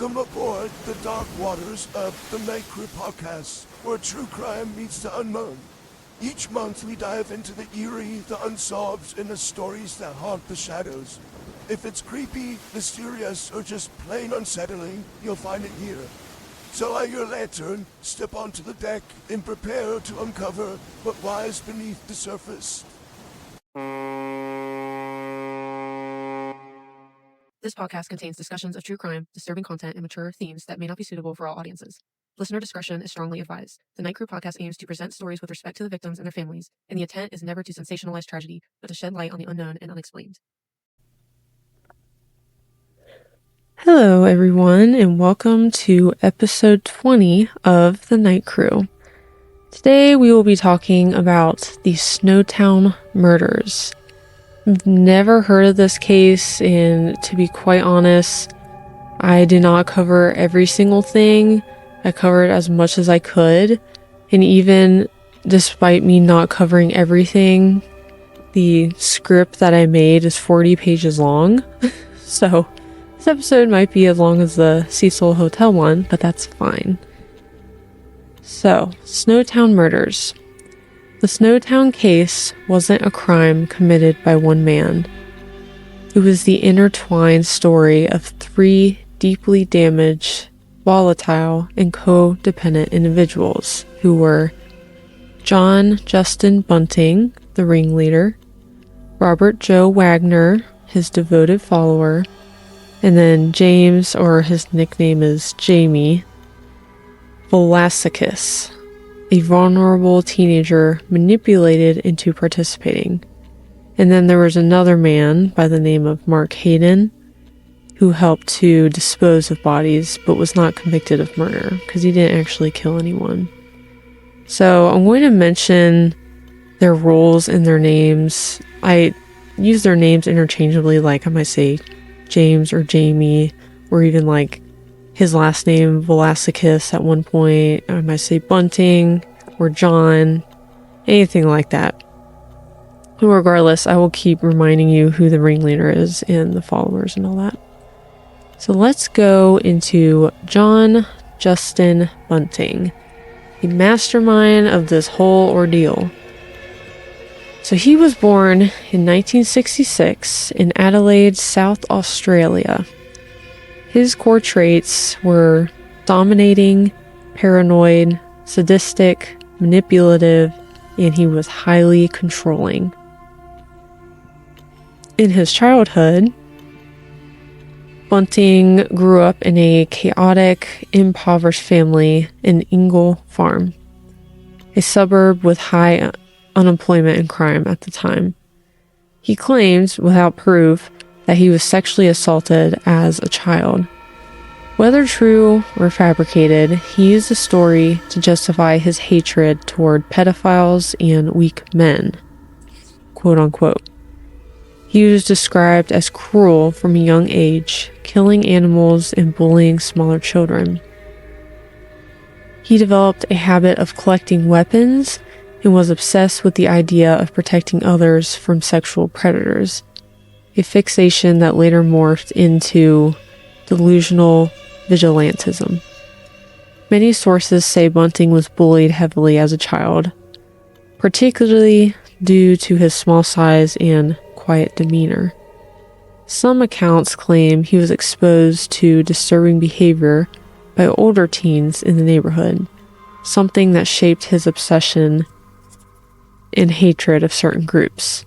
Welcome aboard the dark waters of the Night Crew podcast, where true crime meets the unknown. Each month we dive into the eerie, the unsolved, and the stories that haunt the shadows. If it's creepy, mysterious, or just plain unsettling, you'll find it here. So light your lantern, step onto the deck, and prepare to uncover what lies beneath the surface. This podcast contains discussions of true crime, disturbing content, and mature themes that may not be suitable for all audiences. Listener discretion is strongly advised. The Night Crew podcast aims to present stories with respect to the victims and their families, and the intent is never to sensationalize tragedy, but to shed light on the unknown and unexplained. Hello, everyone, and welcome to episode 20 of The Night Crew. Today, we will be talking about the Snowtown murders. I've never heard of this case, and to be quite honest, I did not cover every single thing. I covered as much as I could, and even despite me not covering everything, the script that I made is 40 pages long. So this episode might be as long as the Cecil Hotel one, but that's fine. So, Snowtown murders. The Snowtown case wasn't a crime committed by one man. It was the intertwined story of three deeply damaged, volatile, and codependent individuals who were John Justin Bunting, the ringleader, Robert Joe Wagner, his devoted follower, and then James, or his nickname is Jamie, Velasquez, a vulnerable teenager manipulated into participating. And then there was another man by the name of Mark Hayden who helped to dispose of bodies but was not convicted of murder because he didn't actually kill anyone. So I'm going to mention their roles and their names. I use their names interchangeably, like I might say James or Jamie, or even like his last name Velasquez at one point. I might say Bunting or John, anything like that. Regardless, I will keep reminding you who the ringleader is and the followers and all that. So let's go into John Justin Bunting, the mastermind of this whole ordeal. So he was born in 1966 in Adelaide, South Australia. His core traits were dominating, paranoid, sadistic, manipulative, and he was highly controlling. In his childhood, Bunting grew up in a chaotic, impoverished family in Ingle Farm, a suburb with high unemployment and crime at the time. He claims, without proof, that he was sexually assaulted as a child. Whether true or fabricated, he used the story to justify his hatred toward pedophiles and weak men, quote unquote. He was described as cruel from a young age, killing animals and bullying smaller children. He developed a habit of collecting weapons and was obsessed with the idea of protecting others from sexual predators, a fixation that later morphed into delusional vigilantism. Many sources say Bunting was bullied heavily as a child, particularly due to his small size and quiet demeanor. Some accounts claim he was exposed to disturbing behavior by older teens in the neighborhood, something that shaped his obsession and hatred of certain groups.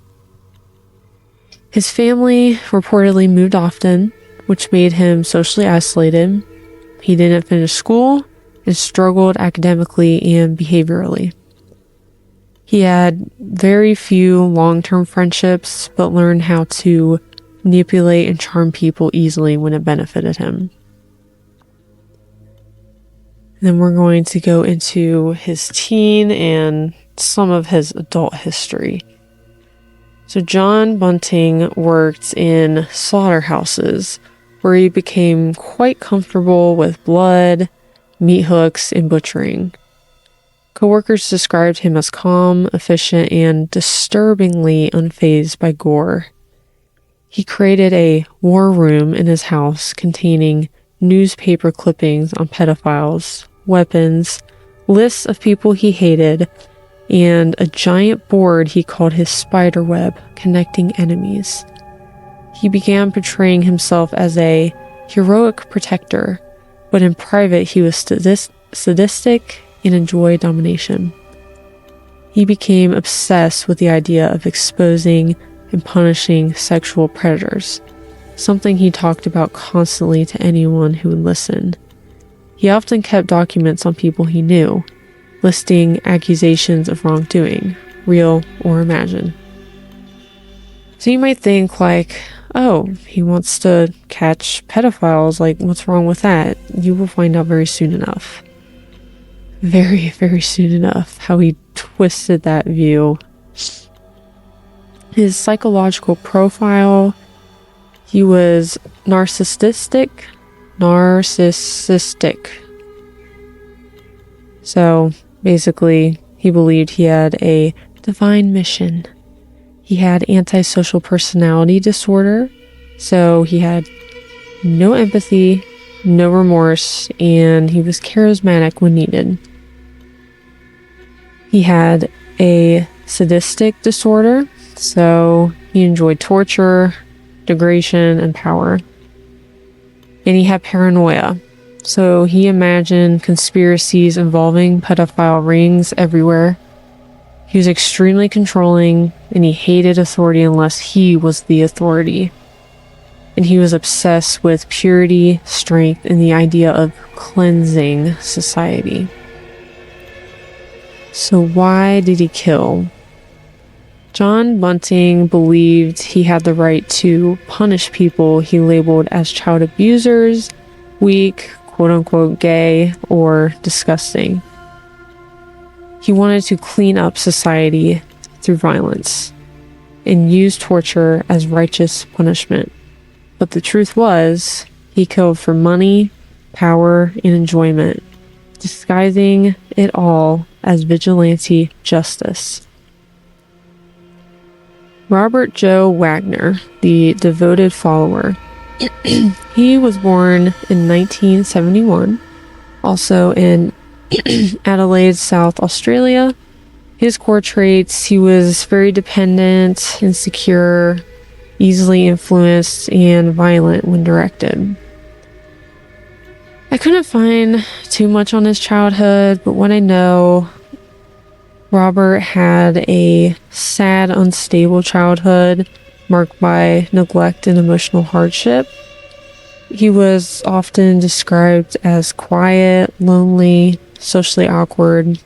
His family reportedly moved often, which made him socially isolated. He didn't finish school and struggled academically and behaviorally. He had very few long-term friendships, but learned how to manipulate and charm people easily when it benefited him. Then we're going to go into his teen and some of his adult history. So John Bunting worked in slaughterhouses, where he became quite comfortable with blood, meat hooks, and butchering. Coworkers described him as calm, efficient, and disturbingly unfazed by gore. He created a war room in his house containing newspaper clippings on pedophiles, weapons, lists of people he hated, and a giant board he called his spider web connecting enemies. He began portraying himself as a heroic protector, but in private he was sadistic and enjoyed domination. He became obsessed with the idea of exposing and punishing sexual predators, something he talked about constantly to anyone who would listen. He often kept documents on people he knew, listing accusations of wrongdoing, real or imagined. So you might think like, oh, he wants to catch pedophiles, like what's wrong with that? You will find out very soon enough. Very, very soon enough how he twisted that view. His psychological profile, he was narcissistic. So basically, he believed he had a divine mission. He had antisocial personality disorder, so he had no empathy, no remorse, and he was charismatic when needed. He had a sadistic disorder, so he enjoyed torture, degradation, and power. And he had paranoia, so he imagined conspiracies involving pedophile rings everywhere. He was extremely controlling, and he hated authority unless he was the authority. And he was obsessed with purity, strength, and the idea of cleansing society. So why did he kill? John Bunting believed he had the right to punish people he labeled as child abusers, weak, quote-unquote gay, or disgusting. He wanted to clean up society through violence and use torture as righteous punishment. But the truth was, he killed for money, power, and enjoyment, disguising it all as vigilante justice. Robert Joe Wagner, the devoted follower. He was born in 1971, also in Adelaide, South Australia. His core traits, he was very dependent, insecure, easily influenced, and violent when directed. I couldn't find too much on his childhood, but what I know, Robert had a sad, unstable childhood marked by neglect and emotional hardship. He was often described as quiet, lonely, socially awkward,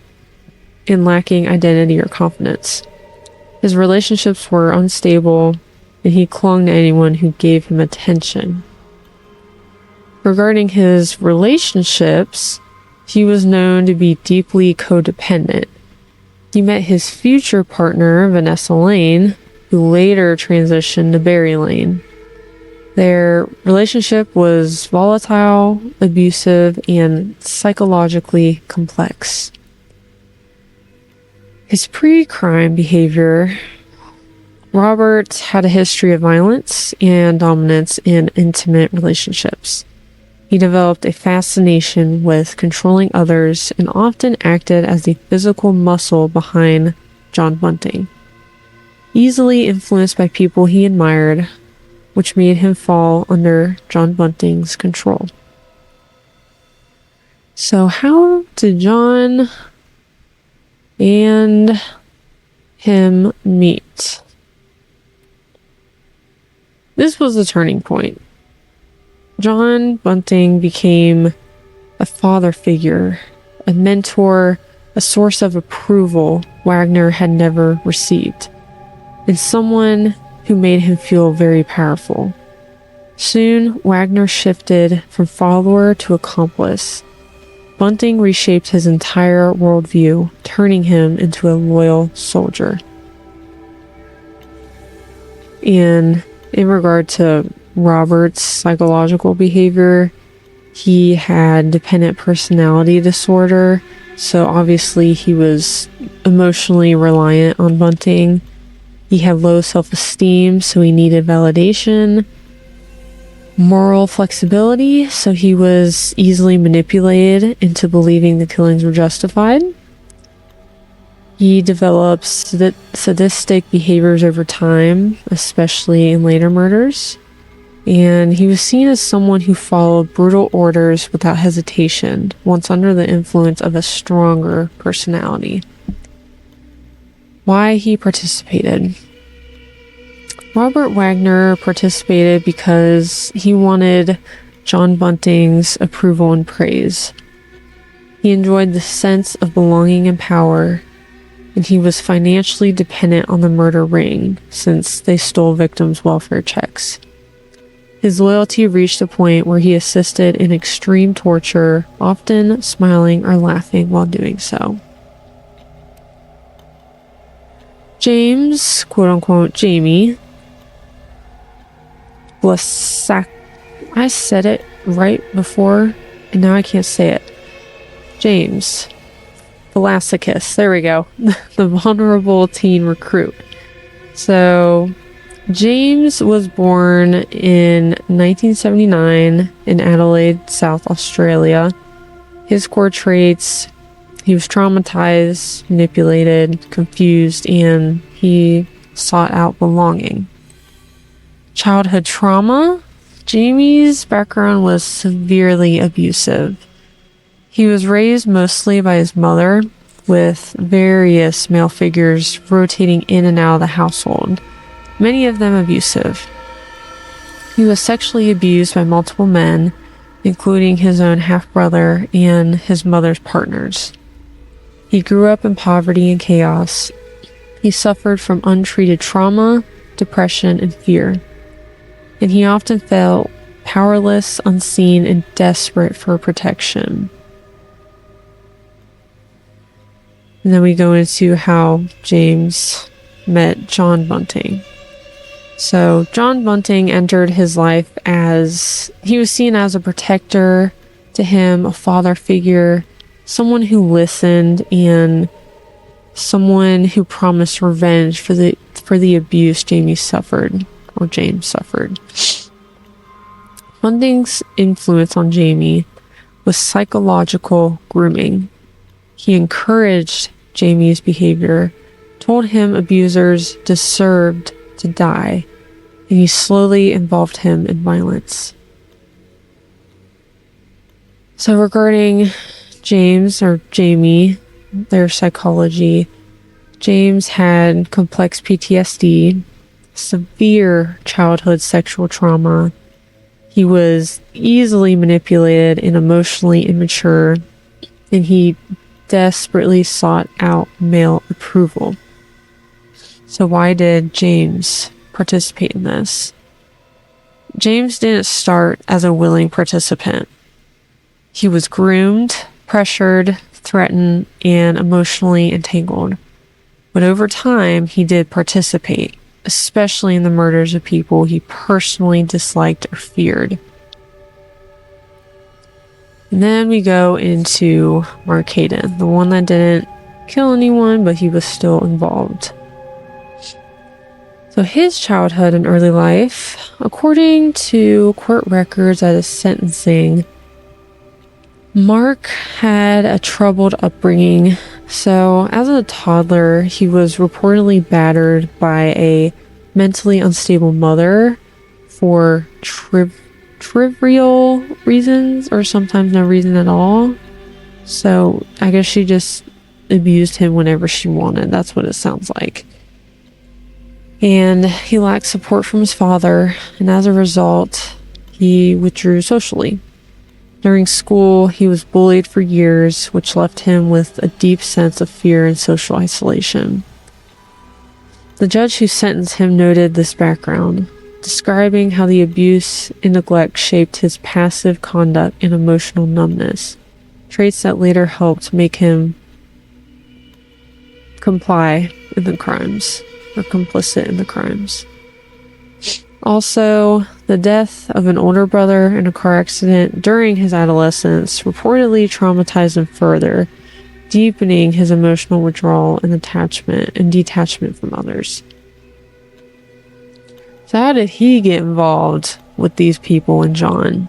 and lacking identity or confidence. His relationships were unstable, and he clung to anyone who gave him attention. Regarding his relationships, he was known to be deeply codependent. He met his future partner, Vanessa Lane, who later transitioned to Barry Lane. Their relationship was volatile, abusive, and psychologically complex. His pre-crime behavior, Robert had a history of violence and dominance in intimate relationships. He developed a fascination with controlling others and often acted as the physical muscle behind John Bunting. Easily influenced by people he admired, which made him fall under John Bunting's control. So how did John and him meet? This was a turning point. John Bunting became a father figure, a mentor, a source of approval Wagner had never received, and someone who made him feel very powerful. Soon, Wagner shifted from follower to accomplice. Bunting reshaped his entire worldview, turning him into a loyal soldier. And in regard to Robert's psychological behavior, he had dependent personality disorder, so obviously he was emotionally reliant on Bunting. He had low self-esteem, so he needed validation. moral flexibility, so he was easily manipulated into believing the killings were justified. He developed sadistic behaviors over time, especially in later murders. And he was seen as someone who followed brutal orders without hesitation, once under the influence of a stronger personality. Why he participated. Robert Wagner participated because he wanted John Bunting's approval and praise. He enjoyed the sense of belonging and power, and he was financially dependent on the murder ring since they stole victims' welfare checks. His loyalty reached a point where he assisted in extreme torture, often smiling or laughing while doing so. James, quote-unquote Jamie, I said it right before, and now I can't say it. James Velasquez, there we go. The vulnerable teen recruit. So, James was born in 1979 in Adelaide, South Australia. His core traits: he was traumatized, manipulated, confused, and he sought out belonging. Childhood trauma. Jamie's background was severely abusive. He was raised mostly by his mother, with various male figures rotating in and out of the household, many of them abusive. He was sexually abused by multiple men, including his own half-brother and his mother's partners. He grew up in poverty and chaos. He suffered from untreated trauma, depression, and fear. And he often felt powerless, unseen, and desperate for protection. And then we go into how James met John Bunting. So John Bunting entered his life as, he was seen as a protector to him, a father figure, someone who listened, and someone who promised revenge for the abuse James suffered. Bunting's influence on Jamie was psychological grooming. He encouraged Jamie's behavior, told him abusers deserved to die, and he slowly involved him in violence. So regarding Jamie, their psychology, James had complex PTSD, severe childhood sexual trauma. He was easily manipulated and emotionally immature, and he desperately sought out male approval. So why did James participate in this? James didn't start as a willing participant. He was groomed, pressured, threatened, and emotionally entangled. But over time, he did participate, especially in the murders of people he personally disliked or feared. And then we go into Mark Hayden, the one that didn't kill anyone, but he was still involved. So his childhood and early life, according to court records at his sentencing, Mark had a troubled upbringing. So as a toddler, he was reportedly battered by a mentally unstable mother for trivial reasons, or sometimes no reason at all. So I guess she just abused him whenever she wanted. That's what it sounds like. And he lacked support from his father, and as a result, he withdrew socially. During school, he was bullied for years, which left him with a deep sense of fear and social isolation. The judge who sentenced him noted this background, describing how the abuse and neglect shaped his passive conduct and emotional numbness, traits that later helped make him complicit in the crimes. Also, the death of an older brother in a car accident during his adolescence reportedly traumatized him further, deepening his emotional withdrawal and detachment from others. So how did he get involved with these people and John.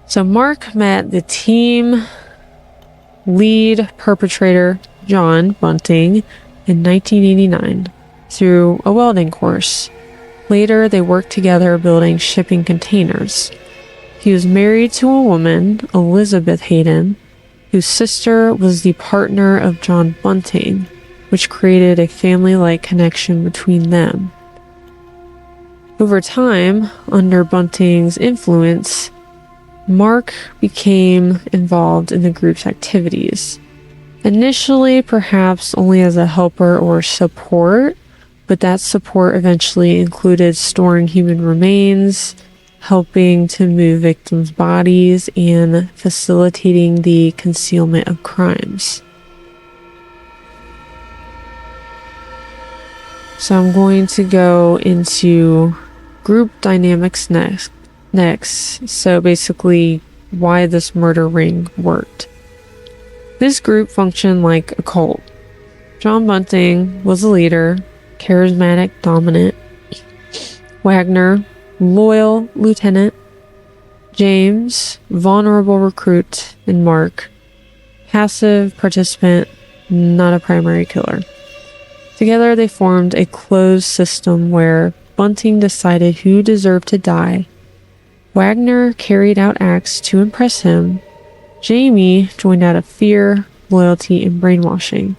So Mark met the team lead perpetrator, John Bunting, in 1989 through a welding course. Later, they worked together building shipping containers. He was married to a woman, Elizabeth Hayden, whose sister was the partner of John Bunting, which created a family-like connection between them. Over time, under Bunting's influence, Mark became involved in the group's activities. Initially, perhaps only as a helper or support, but that support eventually included storing human remains, helping to move victims' bodies, and facilitating the concealment of crimes. So I'm going to go into group dynamics next. So basically, why this murder ring worked. This group functioned like a cult. John Bunting was the leader, charismatic, dominant. Wagner, loyal lieutenant. James, vulnerable recruit. And Mark, passive participant, not a primary killer. Together they formed a closed system where Bunting decided who deserved to die. Wagner carried out acts to impress him. Jamie joined out of fear, loyalty, and brainwashing.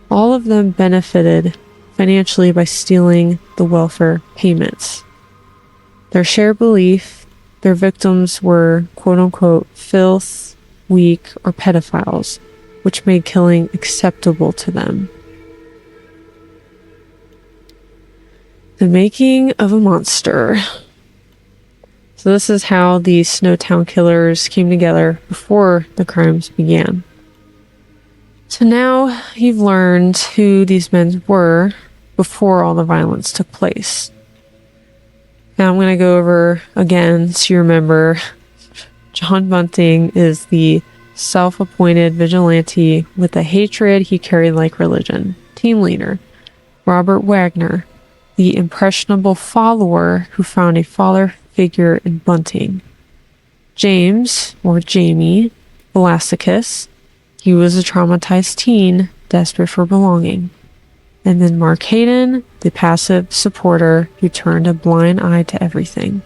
All of them benefited financially by stealing the welfare payments. Their shared belief, their victims were quote-unquote filth, weak, or pedophiles, which made killing acceptable to them. The making of a monster. So this is how the Snowtown killers came together before the crimes began. So now you've learned who these men were before all the violence took place. Now I'm going to go over again so you remember. John Bunting is the self-appointed vigilante with a hatred he carried like religion. Team leader, Robert Wagner, the impressionable follower who found a father figure in Bunting. James, or Jamie, Velasquez, he was a traumatized teen, desperate for belonging. And then Mark Hayden, the passive supporter who turned a blind eye to everything.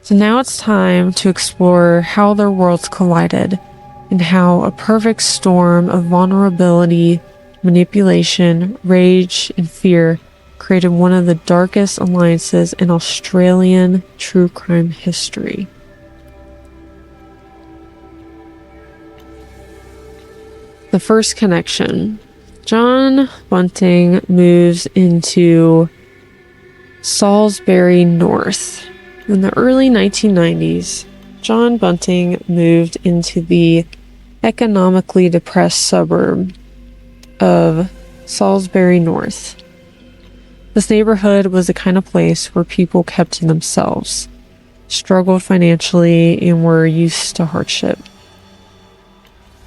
So now it's time to explore how their worlds collided and how a perfect storm of vulnerability, manipulation, rage, and fear created one of the darkest alliances in Australian true crime history. The first connection. John Bunting moves into Salisbury North. In the early 1990s, John Bunting moved into the economically depressed suburb of Salisbury North. This neighborhood was the kind of place where people kept to themselves, struggled financially, and were used to hardship.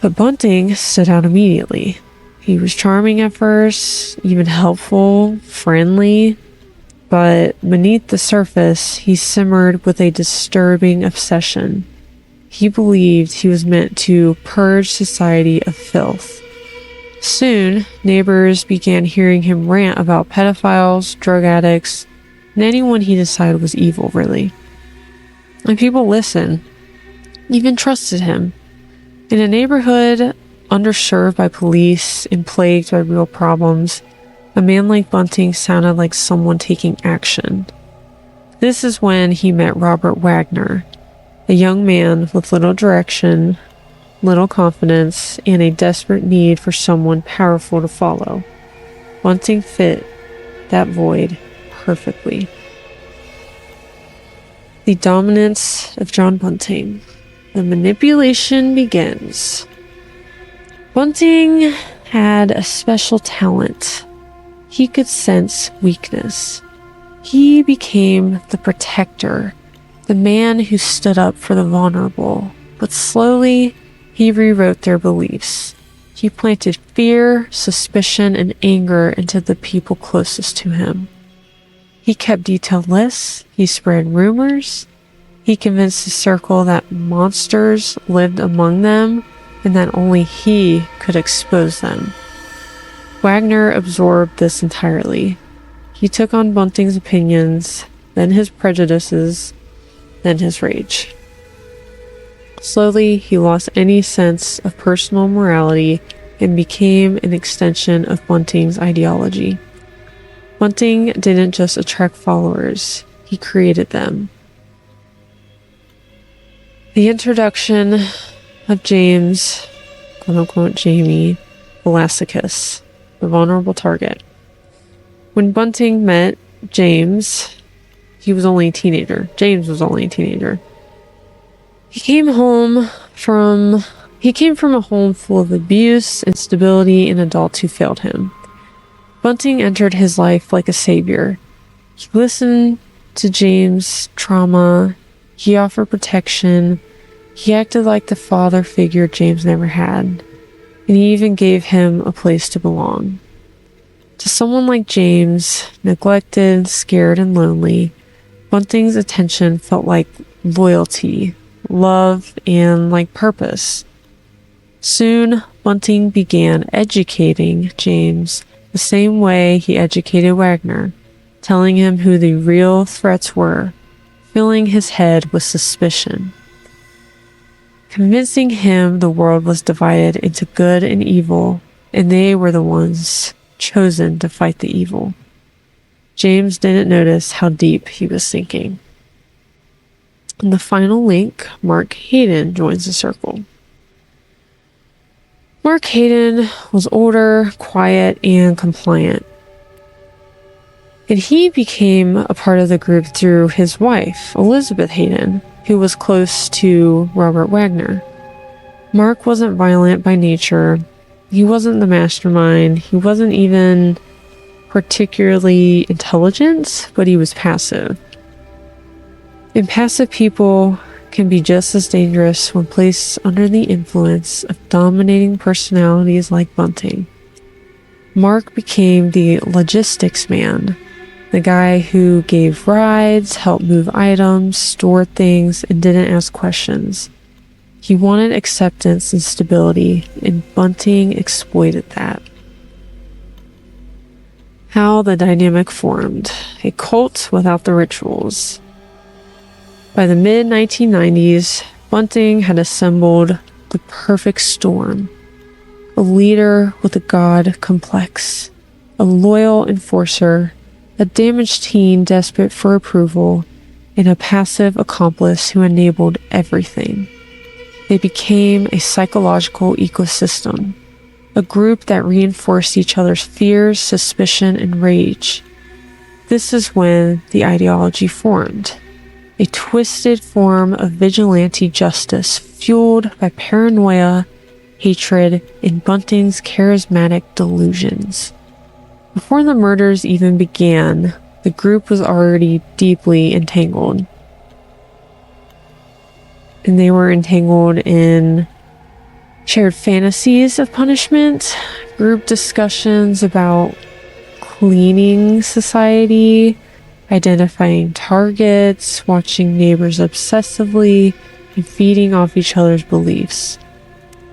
But Bunting stood out immediately. He was charming at first, even helpful, friendly, but beneath the surface, he simmered with a disturbing obsession. He believed he was meant to purge society of filth. Soon, neighbors began hearing him rant about pedophiles, drug addicts, and anyone he decided was evil, really. And people listened, even trusted him. In a neighborhood underserved by police and plagued by real problems, a man like Bunting sounded like someone taking action. This is when he met Robert Wagner, a young man with little direction, little confidence, and a desperate need for someone powerful to follow. Bunting fit that void perfectly. The dominance of John Bunting. The manipulation begins. Bunting had a special talent. He could sense weakness. He became the protector, the man who stood up for the vulnerable. But slowly, he rewrote their beliefs. He planted fear, suspicion, and anger into the people closest to him. He kept detailed lists, he spread rumors, he convinced the circle that monsters lived among them and that only he could expose them. Wagner absorbed this entirely. He took on Bunting's opinions, then his prejudices, then his rage. Slowly, he lost any sense of personal morality and became an extension of Bunting's ideology. Bunting didn't just attract followers, he created them. The introduction of James, quote-unquote Jamie, Velasquez, the vulnerable target. When Bunting met James, he was only a teenager. James was only a teenager. He came from a home full of abuse, instability, and adults who failed him. Bunting entered his life like a savior. He listened to James' trauma. He offered protection. He acted like the father figure James never had. And he even gave him a place to belong. To someone like James, neglected, scared, and lonely, Bunting's attention felt like loyalty, love, and like purpose. Soon, Bunting began educating James the same way he educated Wagner, telling him who the real threats were, filling his head with suspicion, convincing him the world was divided into good and evil, and they were the ones chosen to fight the evil. James didn't notice how deep he was sinking. In the final link, Mark Hayden joins the circle. Mark Hayden was older, quiet, and compliant. And he became a part of the group through his wife, Elizabeth Hayden, who was close to Robert Wagner. Mark wasn't violent by nature. He wasn't the mastermind. He wasn't even particularly intelligent, but he was passive. And passive people can be just as dangerous when placed under the influence of dominating personalities like Bunting. Mark became the logistics man, the guy who gave rides, helped move items, stored things, and didn't ask questions. He wanted acceptance and stability, and Bunting exploited that. How the dynamic formed: a cult without the rituals. By the mid-1990s, Bunting had assembled the perfect storm. A leader with a god complex, a loyal enforcer, a damaged teen desperate for approval, and a passive accomplice who enabled everything. They became a psychological ecosystem, a group that reinforced each other's fears, suspicion, and rage. This is when the ideology formed. A twisted form of vigilante justice fueled by paranoia, hatred, and Bunting's charismatic delusions. Before the murders even began, the group was already deeply entangled. And they were entangled in shared fantasies of punishment, group discussions about cleaning society, identifying targets, watching neighbors obsessively, and feeding off each other's beliefs.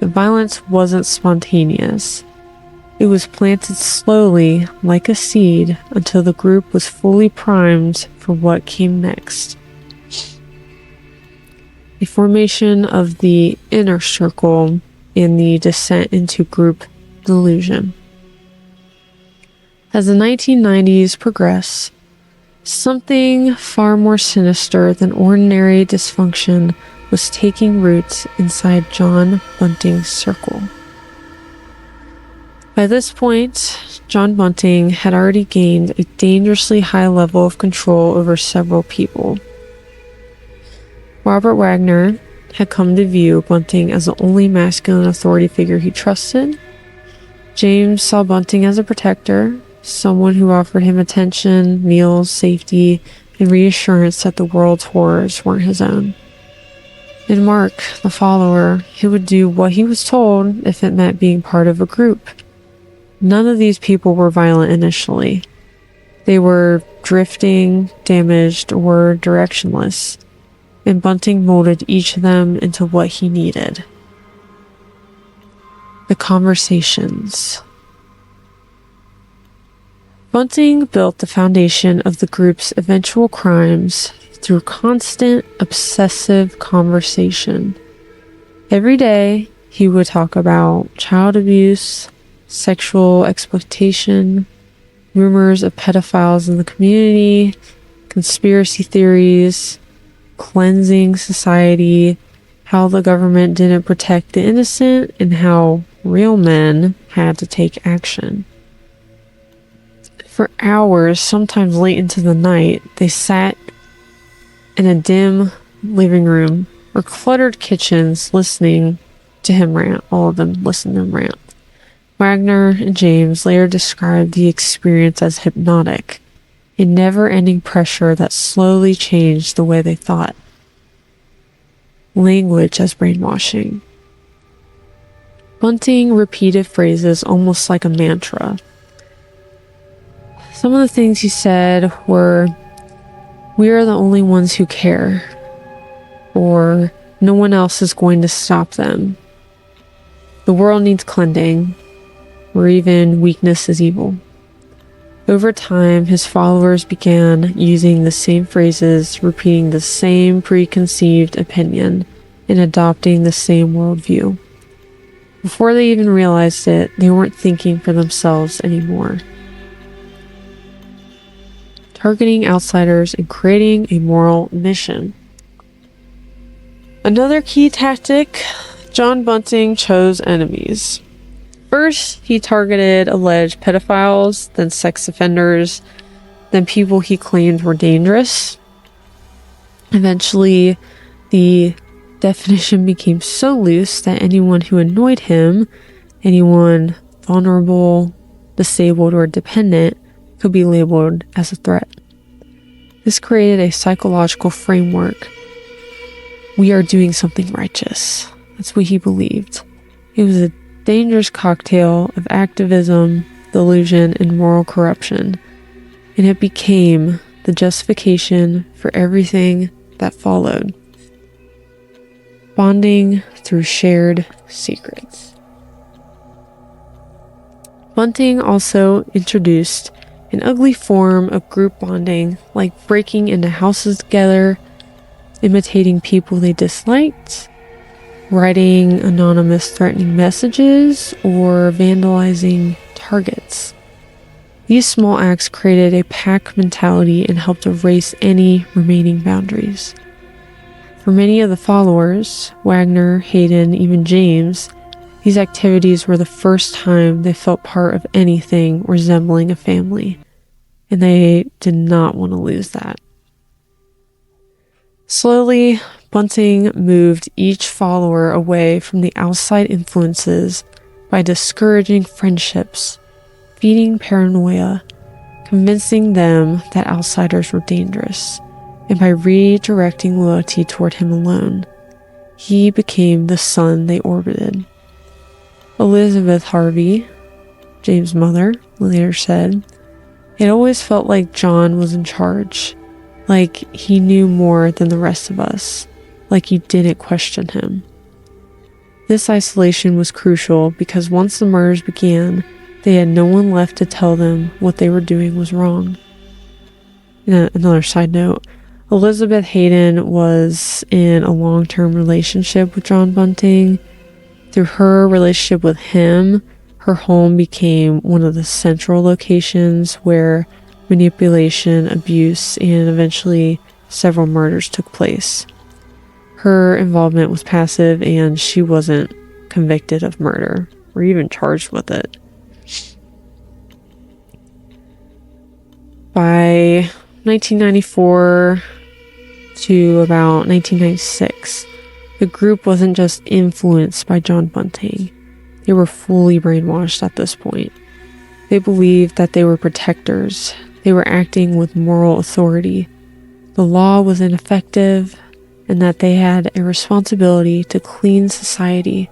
The violence wasn't spontaneous. It was planted slowly, like a seed, until the group was fully primed for what came next. The formation of the inner circle and the descent into group delusion. As the 1990s progressed, something far more sinister than ordinary dysfunction was taking roots inside John Bunting's circle. By this point, John Bunting had already gained a dangerously high level of control over several people. Robert Wagner had come to view Bunting as the only masculine authority figure he trusted. James saw Bunting as a protector, someone who offered him attention, meals, safety, and reassurance that the world's horrors weren't his own. And Mark, the follower, who would do what he was told if it meant being part of a group. None of these people were violent initially. They were drifting, damaged, or directionless, and Bunting molded each of them into what he needed. The conversations. Bunting built the foundation of the group's eventual crimes through constant, obsessive conversation. Every day, he would talk about child abuse, sexual exploitation, rumors of pedophiles in the community, conspiracy theories, cleansing society, how the government didn't protect the innocent, and how real men had to take action. For hours, sometimes late into the night, they sat in a dim living room or cluttered kitchens listening to him rant. All of them listened to him rant. Wagner and James later described the experience as hypnotic, a never-ending pressure that slowly changed the way they thought. Language as brainwashing. Bunting repeated phrases almost like a mantra. Some of the things he said were, "We are the only ones who care," or "No one else is going to stop them," "The world needs cleansing," or even "Weakness is evil." Over time, his followers began using the same phrases, repeating the same preconceived opinion, and adopting the same worldview. Before they even realized it, they weren't thinking for themselves anymore. Targeting outsiders and creating a moral mission. Another key tactic, John Bunting chose enemies. First, he targeted alleged pedophiles, then sex offenders, then people he claimed were dangerous. Eventually, the definition became so loose that anyone who annoyed him, anyone vulnerable, disabled, or dependent, could be labeled as a threat. This created a psychological framework. We are doing something righteous. That's what he believed. It was a dangerous cocktail of activism, delusion, and moral corruption, and it became the justification for everything that followed. Bonding through shared secrets. Bunting also introduced an ugly form of group bonding, like breaking into houses together, imitating people they disliked, writing anonymous threatening messages, or vandalizing targets. These small acts created a pack mentality and helped erase any remaining boundaries. For many of the followers, Wagner, Hayden, even James, these activities were the first time they felt part of anything resembling a family, and they did not want to lose that. Slowly, Bunting moved each follower away from the outside influences by discouraging friendships, feeding paranoia, convincing them that outsiders were dangerous, and by redirecting loyalty toward him alone. He became the sun they orbited. Elizabeth Harvey, James' mother, later said, "It always felt like John was in charge, like he knew more than the rest of us, like you didn't question him." This isolation was crucial because once the murders began, they had no one left to tell them what they were doing was wrong. Another side note, Elizabeth Hayden was in a long-term relationship with John Bunting. Through her relationship with him, her home became one of the central locations where manipulation, abuse, and eventually several murders took place. Her involvement was passive, and she wasn't convicted of murder or even charged with it. By 1994 to about 1996, the group wasn't just influenced by John Bunting. They were fully brainwashed at this point. They believed that they were protectors. They were acting with moral authority. The law was ineffective, and that they had a responsibility to clean society.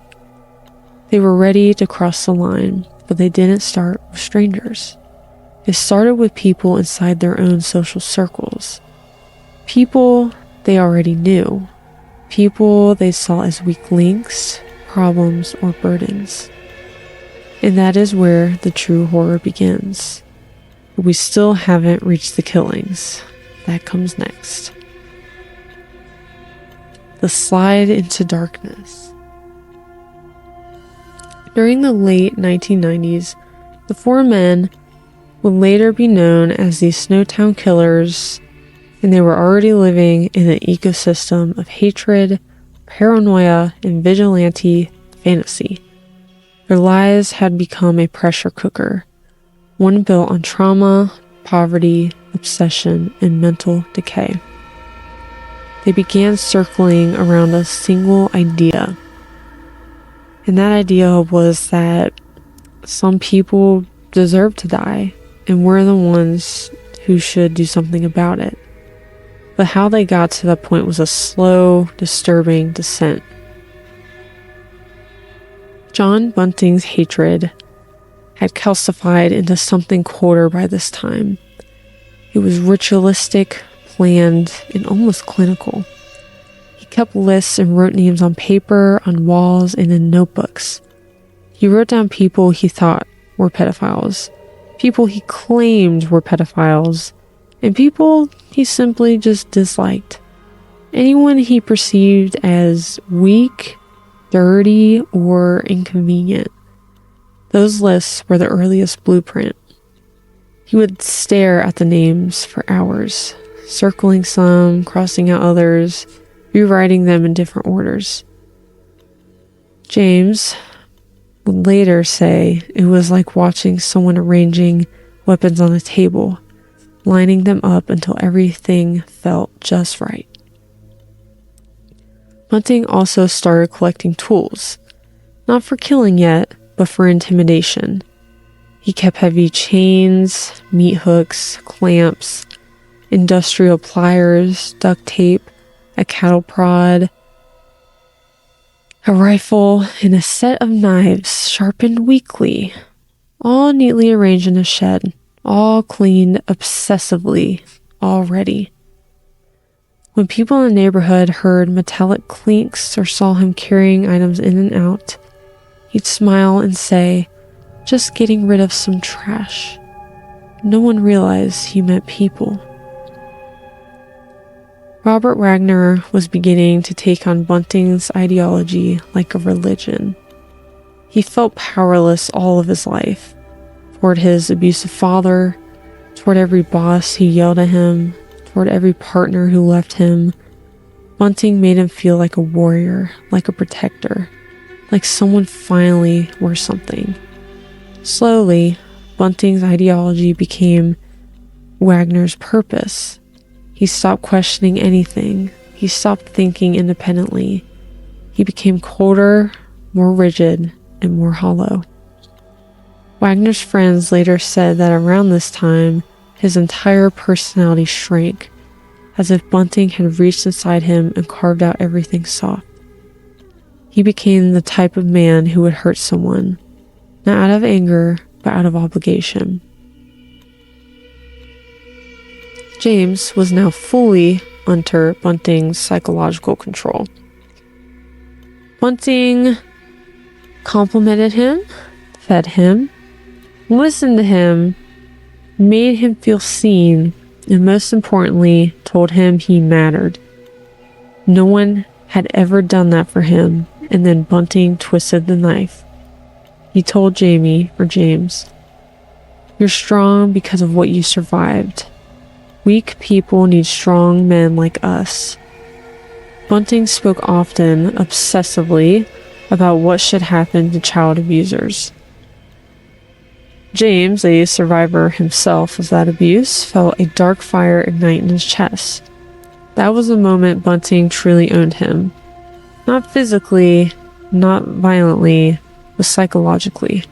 They were ready to cross the line, but they didn't start with strangers. It started with people inside their own social circles. People they already knew. People they saw as weak links, problems, or burdens. And that is where the true horror begins. But we still haven't reached the killings. That comes next. The slide into darkness. During the late 1990s, the four men would later be known as the Snowtown Killers, and they were already living in an ecosystem of hatred, paranoia, and vigilante fantasy. Their lives had become a pressure cooker, one built on trauma, poverty, obsession, and mental decay. They began circling around a single idea. And that idea was that some people deserve to die, and we're the ones who should do something about it. But how they got to that point was a slow, disturbing descent. John Bunting's hatred had calcified into something colder by this time. It was ritualistic, planned, and almost clinical. He kept lists and wrote names on paper, on walls, and in notebooks. He wrote down people he thought were pedophiles, people he claimed were pedophiles, and people he simply just disliked. Anyone he perceived as weak, dirty, or inconvenient. Those lists were the earliest blueprint. He would stare at the names for hours, circling some, crossing out others, rewriting them in different orders. James would later say it was like watching someone arranging weapons on a table, lining them up until everything felt just right. Bunting also started collecting tools, not for killing yet, but for intimidation. He kept heavy chains, meat hooks, clamps, industrial pliers, duct tape, a cattle prod, a rifle, and a set of knives sharpened weekly, all neatly arranged in a shed, all cleaned obsessively, all ready. When people in the neighborhood heard metallic clinks or saw him carrying items in and out, he'd smile and say, "Just getting rid of some trash." No one realized he meant people. Robert Wagner was beginning to take on Bunting's ideology like a religion. He felt powerless all of his life, toward his abusive father, toward every boss who yelled at him, toward every partner who left him. Bunting made him feel like a warrior, like a protector, like someone finally worth something. Slowly, Bunting's ideology became Wagner's purpose. He stopped questioning anything. He stopped thinking independently. He became colder, more rigid, and more hollow. Wagner's friends later said that around this time, his entire personality shrank, as if Bunting had reached inside him and carved out everything soft. He became the type of man who would hurt someone, not out of anger, but out of obligation. James was now fully under Bunting's psychological control. Bunting complimented him, fed him, listened to him, made him feel seen, and most importantly, told him he mattered. No one had ever done that for him, and then Bunting twisted the knife. He told James, "You're strong because of what you survived. Weak people need strong men like us." Bunting spoke often, obsessively, about what should happen to child abusers. James, a survivor himself of that abuse, felt a dark fire ignite in his chest. That was the moment Bunting truly owned him. Not physically, not violently, but psychologically.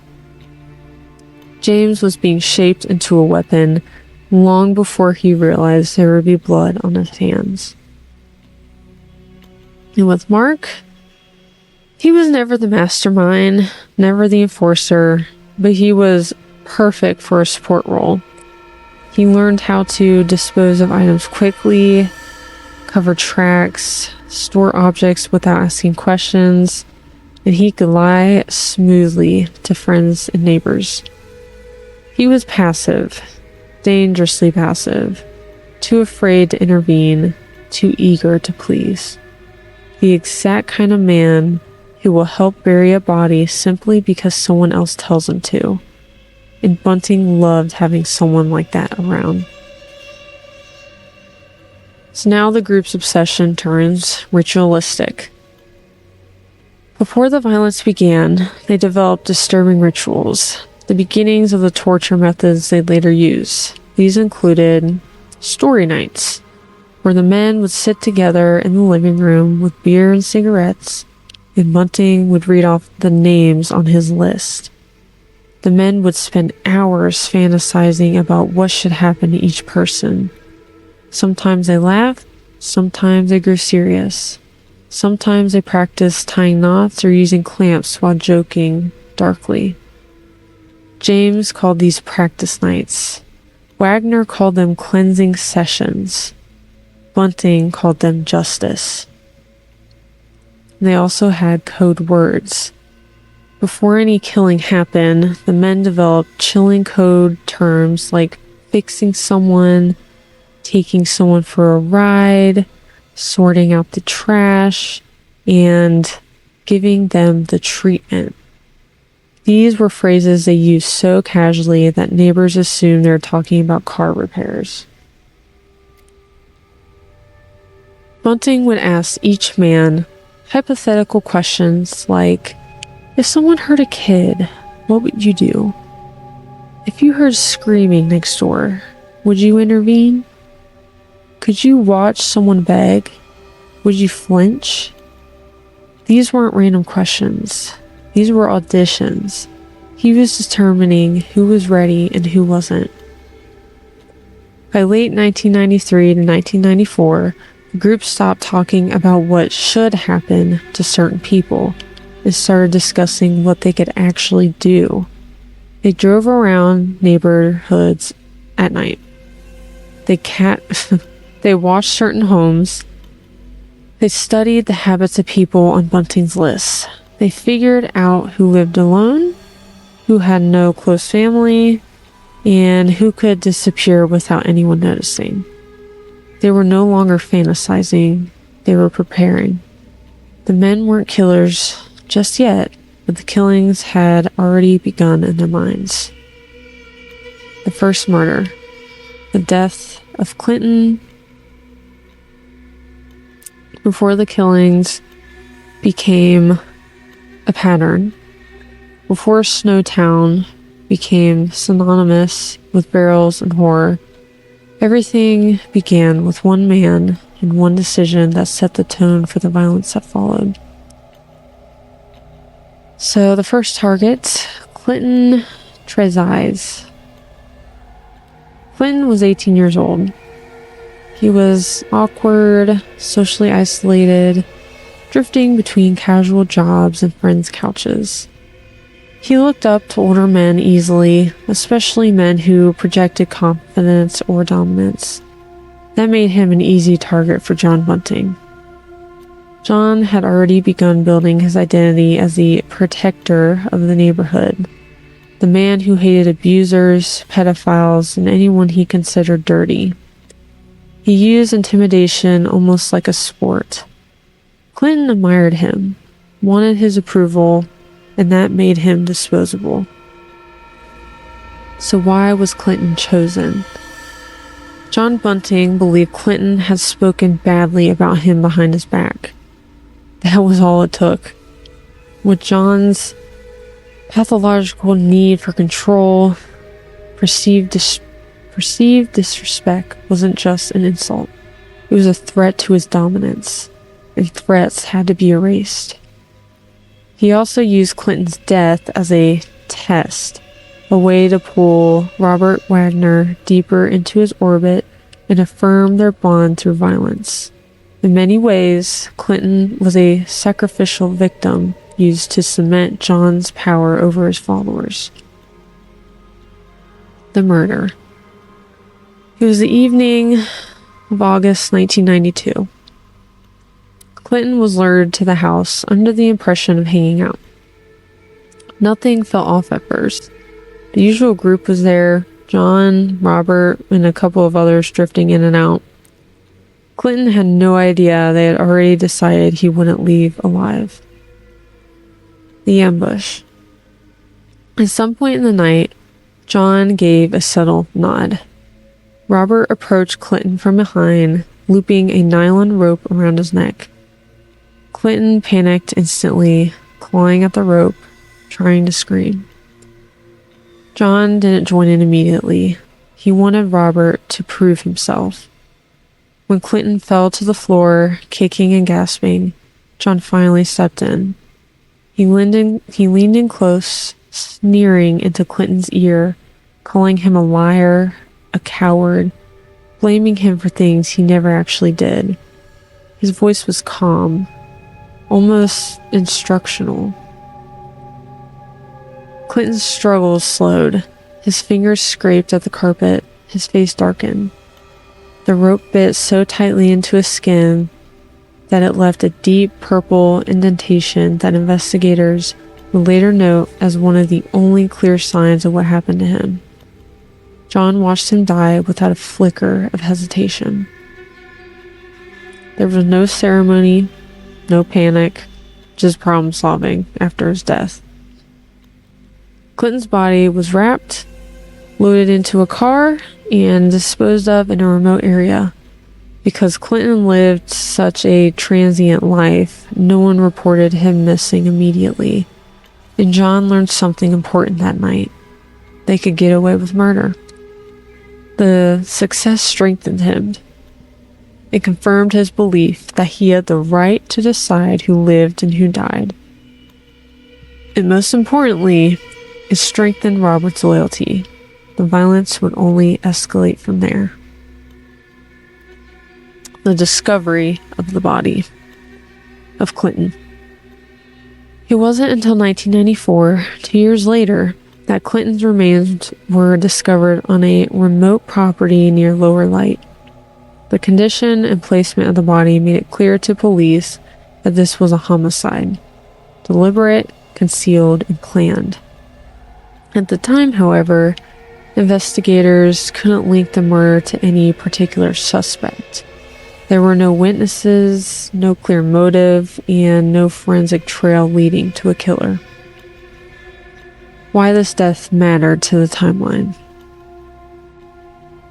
James was being shaped into a weapon long before he realized there would be blood on his hands. And with Mark, he was never the mastermind, never the enforcer, but he was perfect for a support role. He learned how to dispose of items quickly, cover tracks, store objects without asking questions, and he could lie smoothly to friends and neighbors. He was passive, dangerously passive, too afraid to intervene, too eager to please. The exact kind of man who will help bury a body simply because someone else tells him to. And Bunting loved having someone like that around. So now the group's obsession turns ritualistic. Before the violence began, they developed disturbing rituals, the beginnings of the torture methods they later used. These included story nights, where the men would sit together in the living room with beer and cigarettes, and Bunting would read off the names on his list. The men would spend hours fantasizing about what should happen to each person. Sometimes they laughed, sometimes they grew serious. Sometimes they practiced tying knots or using clamps while joking darkly. James called these practice nights. Wagner called them cleansing sessions. Bunting called them justice. They also had code words. Before any killing happened, the men developed chilling code terms like fixing someone, taking someone for a ride, sorting out the trash, and giving them the treatment. These were phrases they used so casually that neighbors assumed they were talking about car repairs. Bunting would ask each man hypothetical questions like, if someone hurt a kid, what would you do? If you heard screaming next door, would you intervene? Could you watch someone beg? Would you flinch? These weren't random questions. These were auditions. He was determining who was ready and who wasn't. By late 1993 to 1994, the group stopped talking about what should happen to certain people and started discussing what they could actually do. They drove around neighborhoods at night. They watched certain homes. They studied the habits of people on Bunting's list. They figured out who lived alone, who had no close family, and who could disappear without anyone noticing. They were no longer fantasizing, they were preparing. The men weren't killers just yet, but the killings had already begun in their minds. The first murder, the death of Clinton. Before the killings became a pattern, before Snowtown became synonymous with barrels and horror, everything began with one man and one decision that set the tone for the violence that followed. So the first target, Clinton Trezise. Clinton was 18 years old. He was awkward, socially isolated, drifting between casual jobs and friends' couches. He looked up to older men easily, especially men who projected confidence or dominance. That made him an easy target for John Bunting. John had already begun building his identity as the protector of the neighborhood, the man who hated abusers, pedophiles, and anyone he considered dirty. He used intimidation almost like a sport. Clinton admired him, wanted his approval, and that made him disposable. So why was Clinton chosen? John Bunting believed Clinton had spoken badly about him behind his back. That was all it took. With John's pathological need for control, perceived disrespect wasn't just an insult. It was a threat to his dominance, and threats had to be erased. He also used Clinton's death as a test, a way to pull Robert Wagner deeper into his orbit and affirm their bond through violence. In many ways, Clinton was a sacrificial victim used to cement John's power over his followers. The murder. It was the evening of August 1992. Clinton was lured to the house under the impression of hanging out. Nothing felt off at first. The usual group was there: John, Robert, and a couple of others drifting in and out. Clinton had no idea they had already decided he wouldn't leave alive. The ambush. At some point in the night, John gave a subtle nod. Robert approached Clinton from behind, looping a nylon rope around his neck. Clinton panicked instantly, clawing at the rope, trying to scream. John didn't join in immediately. He wanted Robert to prove himself. When Clinton fell to the floor, kicking and gasping, John finally stepped in. He leaned in close, sneering into Clinton's ear, calling him a liar, a coward, blaming him for things he never actually did. His voice was calm, almost instructional. Clinton's struggles slowed. His fingers scraped at the carpet. His face darkened. The rope bit so tightly into his skin that it left a deep purple indentation that investigators would later note as one of the only clear signs of what happened to him. John watched him die without a flicker of hesitation. There was no ceremony, no panic, just problem solving after his death. Clinton's body was wrapped, loaded into a car, and disposed of in a remote area. Because Clinton lived such a transient life, no one reported him missing immediately. And John learned something important that night. They could get away with murder. The success strengthened him. It confirmed his belief that he had the right to decide who lived and who died. And most importantly, it strengthened Robert's loyalty. The violence would only escalate from there. The discovery of the body of Clinton. It wasn't until 1994, 2 years later, that Clinton's remains were discovered on a remote property near Lower Light. The condition and placement of the body made it clear to police that this was a homicide. Deliberate, concealed, and planned. At the time, however, investigators couldn't link the murder to any particular suspect. There were no witnesses, no clear motive, and no forensic trail leading to a killer. Why this death mattered to the timeline.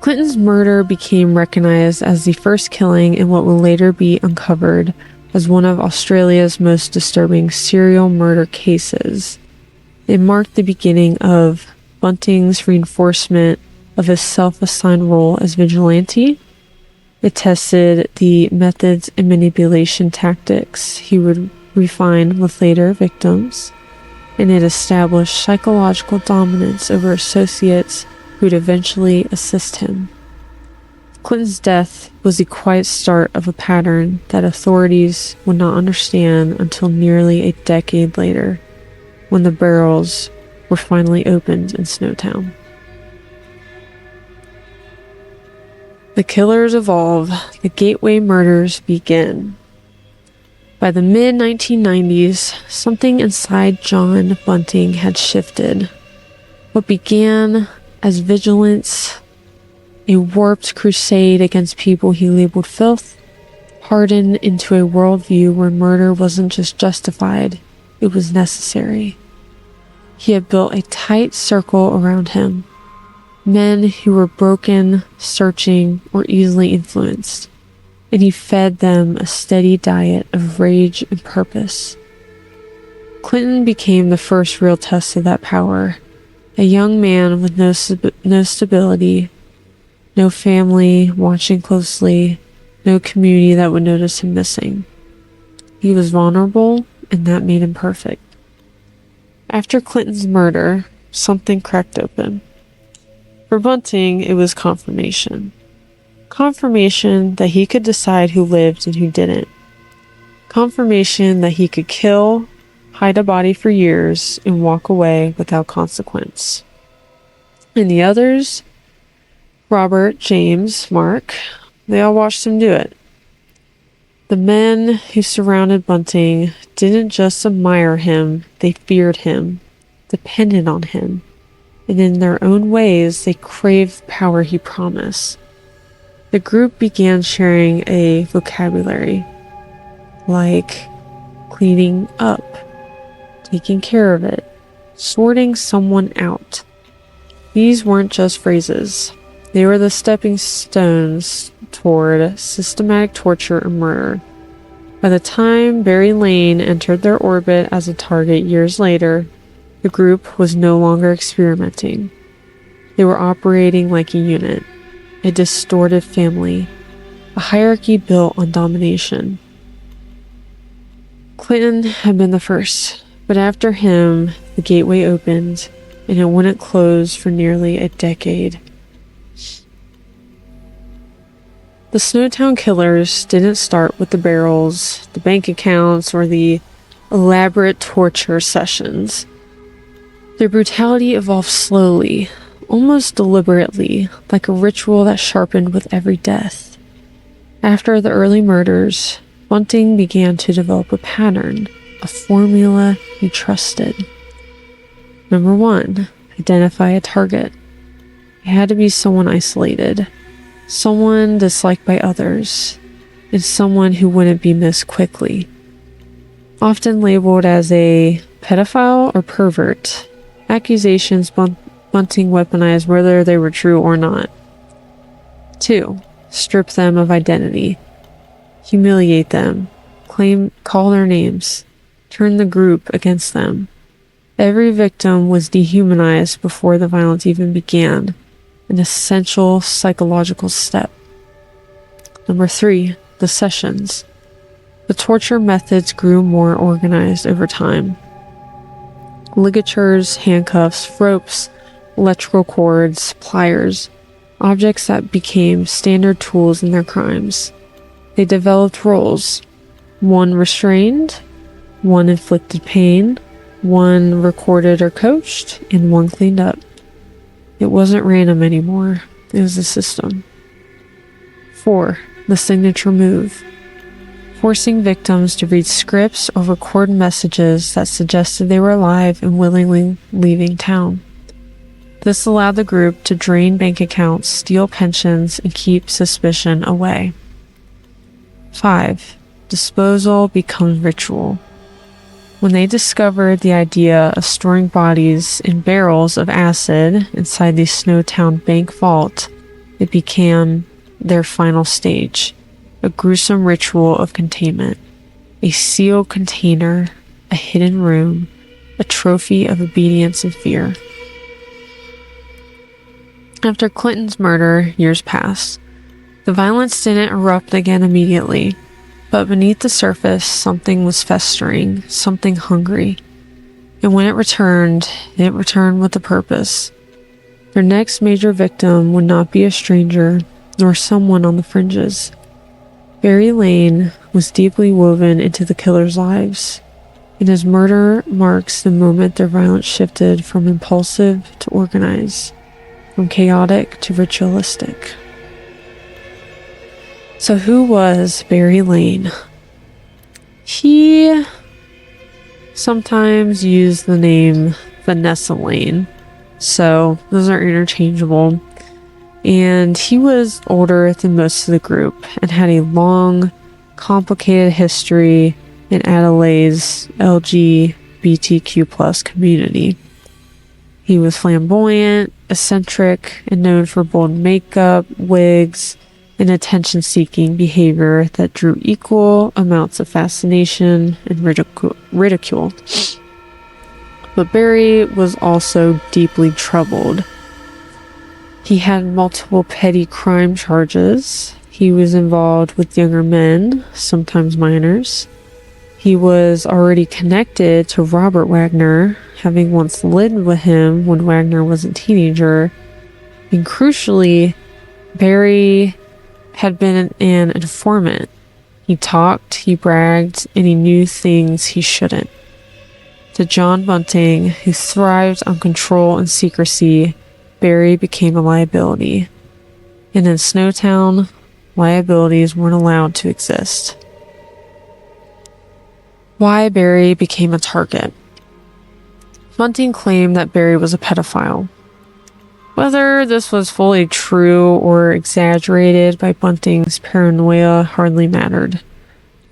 Clinton's murder became recognized as the first killing in what would later be uncovered as one of Australia's most disturbing serial murder cases. It marked the beginning of Bunting's reinforcement of his self-assigned role as vigilante. It tested the methods and manipulation tactics he would refine with later victims, and it established psychological dominance over associates who would eventually assist him. Clinton's death was the quiet start of a pattern that authorities would not understand until nearly a decade later, when the barrels were finally opened in Snowtown. The killers evolve, the gateway murders begin. By the mid-1990s, something inside John Bunting had shifted. What began as vigilance, a warped crusade against people he labeled filth, hardened into a worldview where murder wasn't just justified, it was necessary. He had built a tight circle around him. Men who were broken, searching, or easily influenced. And he fed them a steady diet of rage and purpose. Clinton became the first real test of that power. A young man with no stability, no family watching closely, no community that would notice him missing. He was vulnerable, and that made him perfect. After Clinton's murder, something cracked open. For Bunting, it was confirmation. Confirmation that he could decide who lived and who didn't. Confirmation that he could kill, hide a body for years, and walk away without consequence. And the others? Robert, James, Mark, they all watched him do it. The men who surrounded Bunting didn't just admire him, they feared him, depended on him, and in their own ways, they craved the power he promised. The group began sharing a vocabulary, like cleaning up, taking care of it, sorting someone out. These weren't just phrases. They were the stepping stones toward systematic torture and murder. By the time Barry Lane entered their orbit as a target years later, the group was no longer experimenting. They were operating like a unit, a distorted family, a hierarchy built on domination. Clinton had been the first, but after him, the gateway opened, and it wouldn't close for nearly a decade. The Snowtown killers didn't start with the barrels, the bank accounts, or the elaborate torture sessions. Their brutality evolved slowly, almost deliberately, like a ritual that sharpened with every death. After the early murders, Bunting began to develop a pattern, a formula he trusted. Number 1, identify a target. It had to be someone isolated, someone disliked by others, and someone who wouldn't be missed quickly. Often labeled as a pedophile or pervert, accusations Bunting weaponized whether they were true or not. 2, strip them of identity. Humiliate them, call their names, turn the group against them. Every victim was dehumanized before the violence even began, an essential psychological step. Number 3, the sessions. The torture methods grew more organized over time. Ligatures, handcuffs, ropes, electrical cords, pliers, objects that became standard tools in their crimes. They developed roles. 1 restrained, 1 inflicted pain, 1 recorded or coached, and 1 cleaned up. It wasn't random anymore. It was a system. 4, the signature move. Forcing victims to read scripts or record messages that suggested they were alive and willingly leaving town. This allowed the group to drain bank accounts, steal pensions, and keep suspicion away. 5, disposal becomes ritual. When they discovered the idea of storing bodies in barrels of acid inside the Snowtown bank vault, it became their final stage, a gruesome ritual of containment, a sealed container, a hidden room, a trophy of obedience and fear. After Clinton's murder, years passed. The violence didn't erupt again immediately, but beneath the surface, something was festering, something hungry. And when it returned with a purpose. Their next major victim would not be a stranger, nor someone on the fringes. Barry Lane was deeply woven into the killers' lives, and his murder marks the moment their violence shifted from impulsive to organized, from chaotic to ritualistic. So who was Barry Lane? He sometimes used the name Vanessa Lane, so those are interchangeable. And he was older than most of the group and had a long, complicated history in Adelaide's LGBTQ+ community. He was flamboyant, eccentric, and known for bold makeup, wigs, and attention-seeking behavior that drew equal amounts of fascination and ridicule. But Barry was also deeply troubled. He had multiple petty crime charges. He was involved with younger men, sometimes minors. He was already connected to Robert Wagner, having once lived with him when Wagner was a teenager. And crucially, Barry had been an informant. He talked, he bragged, and he knew things he shouldn't. To John Bunting, who thrived on control and secrecy, Barry became a liability. And in Snowtown, liabilities weren't allowed to exist. Why Barry became a target. Bunting claimed that Barry was a pedophile. Whether this was fully true or exaggerated by Bunting's paranoia hardly mattered.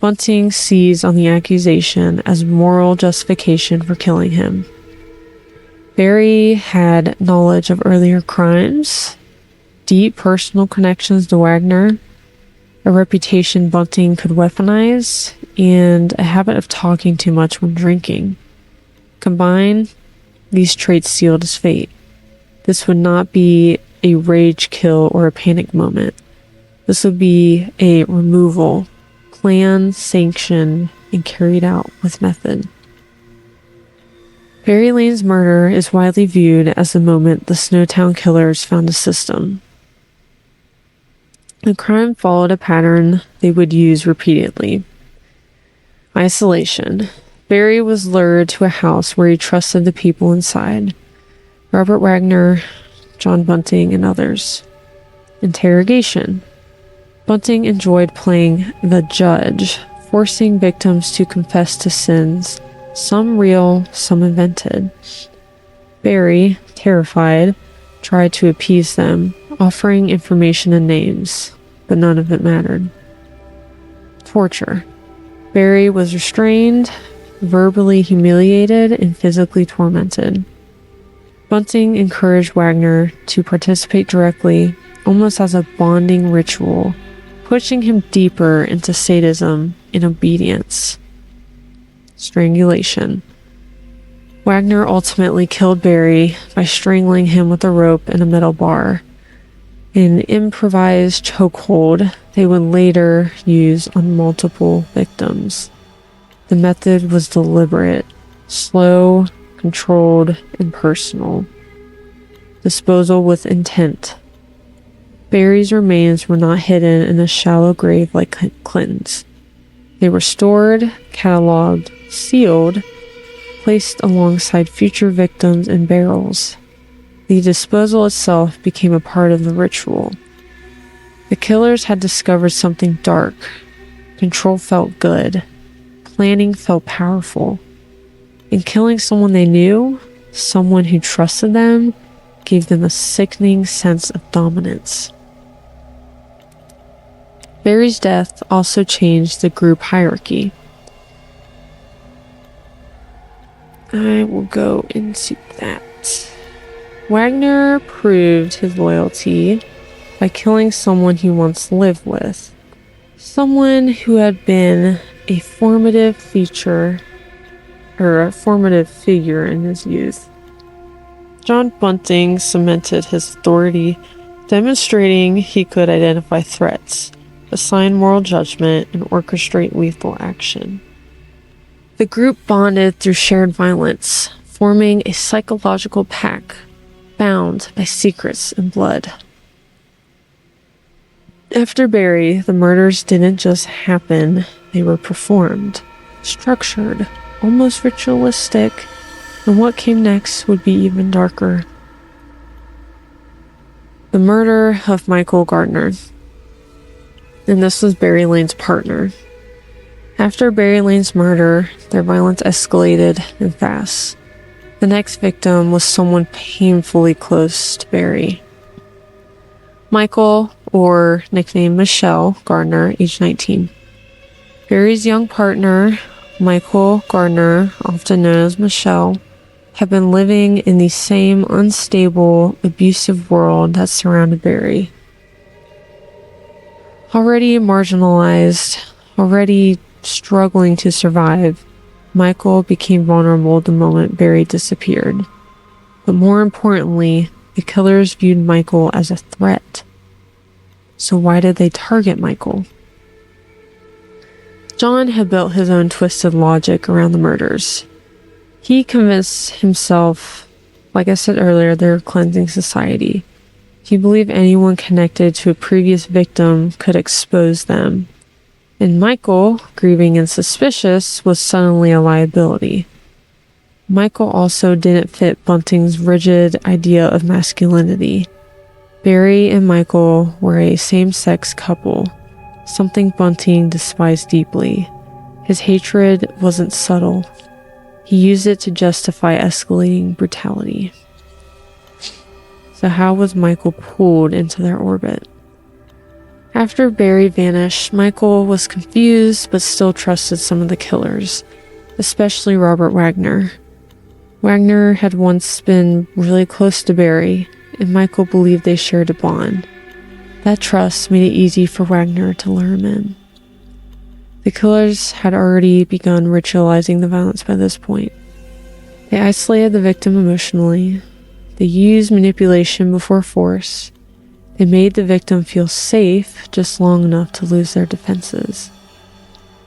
Bunting seized on the accusation as moral justification for killing him. Barry had knowledge of earlier crimes, deep personal connections to Wagner, a reputation Bunting could weaponize, and a habit of talking too much when drinking. Combined, these traits sealed his fate. This would not be a rage kill or a panic moment. This would be a removal, planned, sanctioned, and carried out with method. Barry Lane's murder is widely viewed as the moment the Snowtown killers found a system. The crime followed a pattern they would use repeatedly. Isolation. Barry was lured to a house where he trusted the people inside. Robert Wagner, John Bunting, and others. Interrogation. Bunting enjoyed playing the judge, forcing victims to confess to sins, some real, some invented. Barry, terrified, tried to appease them, offering information and names, but none of it mattered. Torture. Barry was restrained, verbally humiliated, and physically tormented. Bunting encouraged Wagner to participate directly, almost as a bonding ritual, pushing him deeper into sadism and obedience. Strangulation. Wagner ultimately killed Barry by strangling him with a rope in a metal bar, an improvised chokehold they would later use on multiple victims. The method was deliberate, slow, controlled, and personal. Disposal with intent. Barry's remains were not hidden in a shallow grave like Clinton's. They were stored, cataloged, sealed, placed alongside future victims in barrels. The disposal itself became a part of the ritual. The killers had discovered something dark. Control felt good. Planning felt powerful. And killing someone they knew, someone who trusted them, gave them a sickening sense of dominance. Barry's death also changed the group hierarchy. I will go into that. Wagner proved his loyalty by killing someone he once lived with, someone who had been a formative figure in his youth. John Bunting cemented his authority, demonstrating he could identify threats, assign moral judgment, and orchestrate lethal action. The group bonded through shared violence, forming a psychological pact bound by secrets and blood. After Barry, the murders didn't just happen, they were performed, structured, almost ritualistic, and what came next would be even darker. The murder of Michael Gardner. And this was Barry Lane's partner. After Barry Lane's murder, their violence escalated and fast. The next victim was someone painfully close to Barry. Michael, or nicknamed Michelle Gardner, age 19. Barry's young partner, Michael Gardner, often known as Michelle, had been living in the same unstable, abusive world that surrounded Barry. Already marginalized, already struggling to survive, Michael became vulnerable the moment Barry disappeared. But more importantly, the killers viewed Michael as a threat. So why did they target Michael? John had built his own twisted logic around the murders. He convinced himself, like I said earlier, they were cleansing society. He believed anyone connected to a previous victim could expose them. And Michael, grieving and suspicious, was suddenly a liability. Michael also didn't fit Bunting's rigid idea of masculinity. Barry and Michael were a same-sex couple, something Bunting despised deeply. His hatred wasn't subtle. He used it to justify escalating brutality. So how was Michael pulled into their orbit? After Barry vanished, Michael was confused but still trusted some of the killers, especially Robert Wagner. Wagner had once been really close to Barry, and Michael believed they shared a bond. That trust made it easy for Wagner to lure him in. The killers had already begun ritualizing the violence by this point. They isolated the victim emotionally. They used manipulation before force. They made the victim feel safe just long enough to lose their defenses.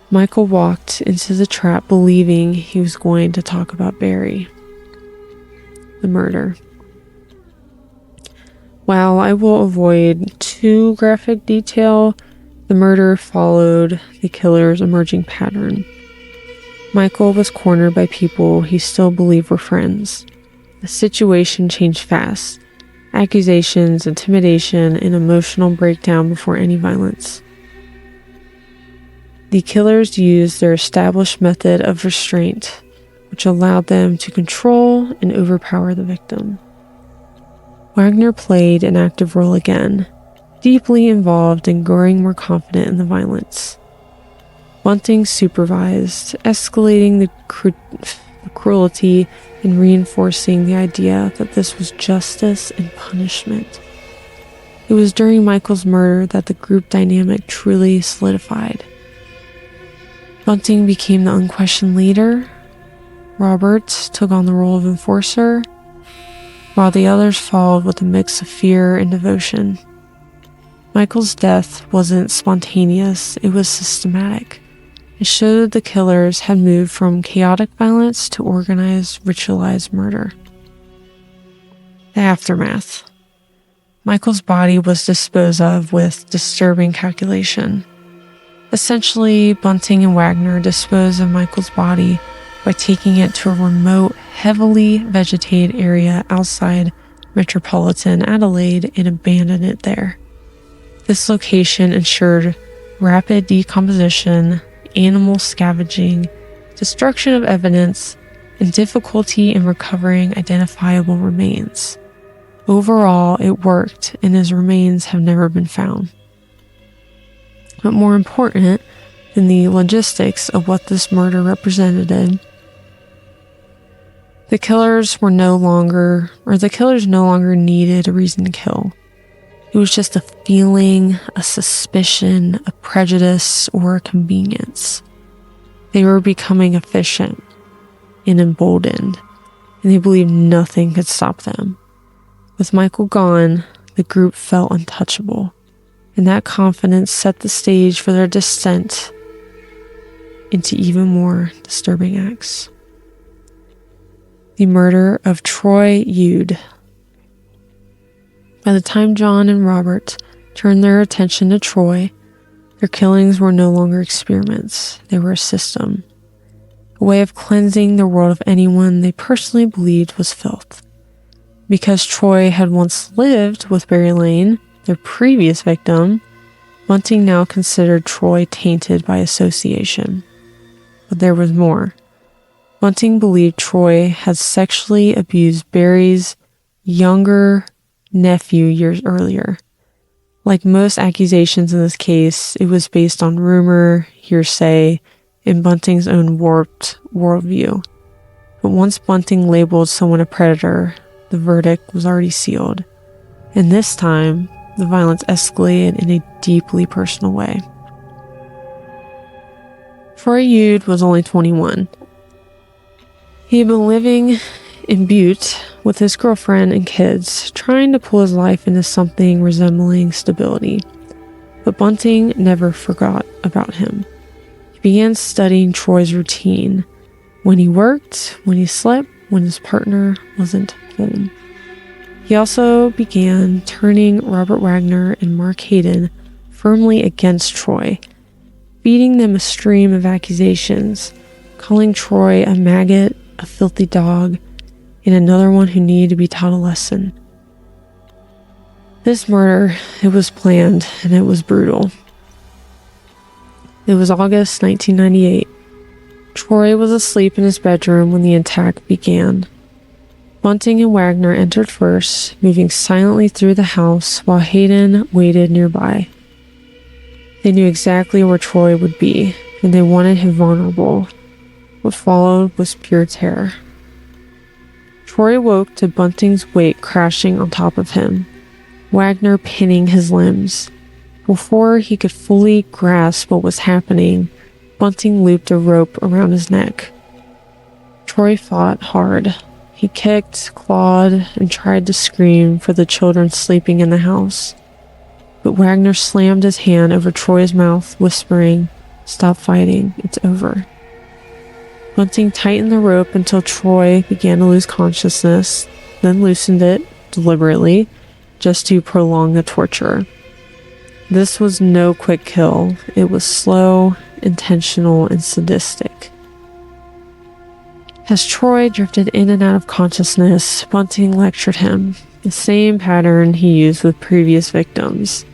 Michael walked into the trap believing he was going to talk about Barry. The murder. While I will avoid too graphic detail, the murder followed the killer's emerging pattern. Michael was cornered by people he still believed were friends. The situation changed fast. Accusations, intimidation, and emotional breakdown before any violence. The killers used their established method of restraint, which allowed them to control and overpower the victim. Wagner played an active role again, deeply involved in growing more confident in the violence. Bunting supervised, escalating the cruelty and reinforcing the idea that this was justice and punishment. It was during Michael's murder that the group dynamic truly solidified. Bunting became the unquestioned leader. Robert took on the role of enforcer, while the others followed with a mix of fear and devotion. Michael's death wasn't spontaneous, it was systematic. It showed the killers had moved from chaotic violence to organized, ritualized murder. The aftermath. Michael's body was disposed of with disturbing calculation. Essentially, Bunting and Wagner disposed of Michael's body by taking it to a remote, heavily vegetated area outside metropolitan Adelaide and abandoned it there. This location ensured rapid decomposition, animal scavenging, destruction of evidence, and difficulty in recovering identifiable remains. Overall, it worked, and his remains have never been found. But more important than the logistics of what this murder represented, the killers no longer needed a reason to kill. It was just a feeling, a suspicion, a prejudice, or a convenience. They were becoming efficient and emboldened, and they believed nothing could stop them. With Michael gone, the group felt untouchable, and that confidence set the stage for their descent into even more disturbing acts. The murder of Troy Ude. By the time John and Robert turned their attention to Troy, their killings were no longer experiments. They were a system, a way of cleansing the world of anyone they personally believed was filth. Because Troy had once lived with Barry Lane, their previous victim, Bunting now considered Troy tainted by association. But there was more. Bunting believed Troy had sexually abused Barry's younger nephew years earlier. Like most accusations in this case, it was based on rumor, hearsay, and Bunting's own warped worldview. But once Bunting labeled someone a predator, the verdict was already sealed. And this time, the violence escalated in a deeply personal way. Troy Ude was only 21. He had been living in Butte with his girlfriend and kids, trying to pull his life into something resembling stability. But Bunting never forgot about him. He began studying Troy's routine, when he worked, when he slept, when his partner wasn't home. He also began turning Robert Wagner and Mark Hayden firmly against Troy, feeding them a stream of accusations, calling Troy a maggot, a filthy dog, and another one who needed to be taught a lesson. This murder, it was planned and it was brutal. It was August 1998. Troy was asleep in his bedroom when the attack began. Bunting and Wagner entered first, moving silently through the house while Hayden waited nearby. They knew exactly where Troy would be, and they wanted him vulnerable. What followed was pure terror. Troy awoke to Bunting's weight crashing on top of him, Wagner pinning his limbs. Before he could fully grasp what was happening, Bunting looped a rope around his neck. Troy fought hard. He kicked, clawed, and tried to scream for the children sleeping in the house. But Wagner slammed his hand over Troy's mouth, whispering, "Stop fighting, it's over." Bunting tightened the rope until Troy began to lose consciousness, then loosened it, deliberately, just to prolong the torture. This was no quick kill. It was slow, intentional, and sadistic. As Troy drifted in and out of consciousness, Bunting lectured him, the same pattern he used with previous victims.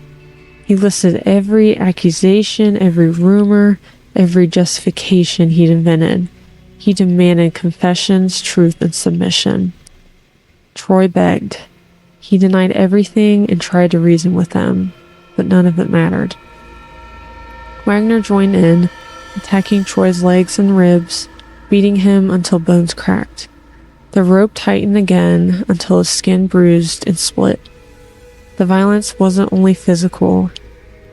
He listed every accusation, every rumor, every justification he'd invented. He demanded confessions, truth, and submission. Troy begged. He denied everything and tried to reason with them, but none of it mattered. Wagner joined in, attacking Troy's legs and ribs, beating him until bones cracked. The rope tightened again until his skin bruised and split. The violence wasn't only physical,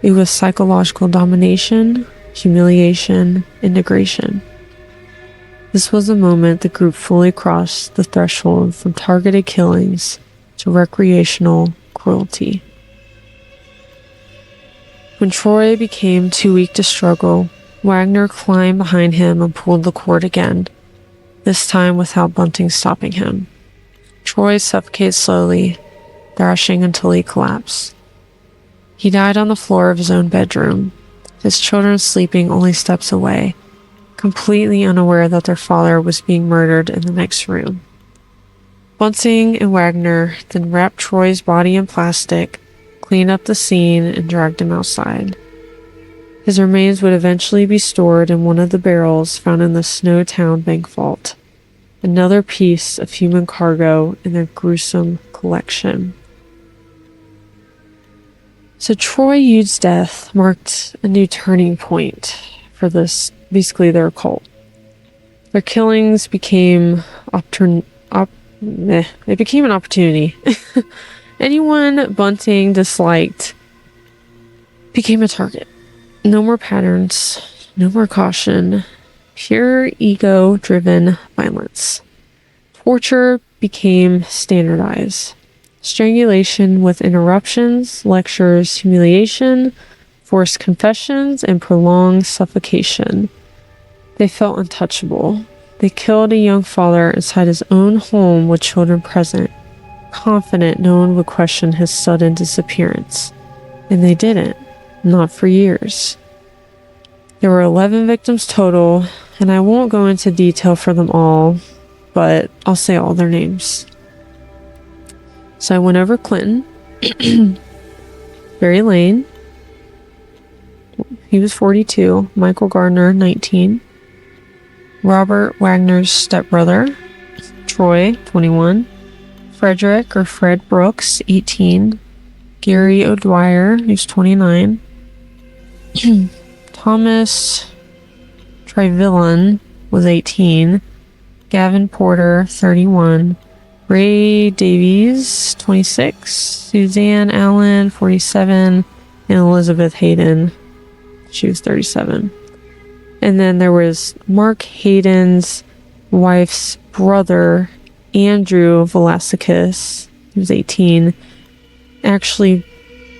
it was psychological domination, humiliation, and degradation. This was the moment the group fully crossed the threshold from targeted killings to recreational cruelty. When Troy became too weak to struggle, Wagner climbed behind him and pulled the cord again, this time without Bunting stopping him. Troy suffocated slowly, thrashing until he collapsed. He died on the floor of his own bedroom, his children sleeping only steps away, completely unaware that their father was being murdered in the next room. Bunting and Wagner then wrapped Troy's body in plastic, cleaned up the scene, and dragged him outside. His remains would eventually be stored in one of the barrels found in the Snowtown bank vault, another piece of human cargo in their gruesome collection. So Troy Yude's death marked a new turning point for basically their cult. Their killings became an opportunity. Anyone Bunting disliked became a target. No more patterns, no more caution, pure ego-driven violence. Torture became standardized. Strangulation with interruptions, lectures, humiliation, forced confessions, and prolonged suffocation. They felt untouchable. They killed a young father inside his own home with children present, confident no one would question his sudden disappearance. And they didn't. Not for years. There were 11 victims total, and I won't go into detail for them all, but I'll say all their names. So I went over Clinton, Barry Lane, he was 42, Michael Gardner, 19, Robert Wagner's stepbrother, Troy, 21, Frederick or Fred Brooks, 18, Gary O'Dwyer, who's 29, Thomas Trivillan was 18, Gavin Porter, 31, Ray Davies, 26, Suzanne Allen, 47, and Elizabeth Hayden, she was 37. And then there was Mark Hayden's wife's brother, Andrew Velasquez, he was 18, actually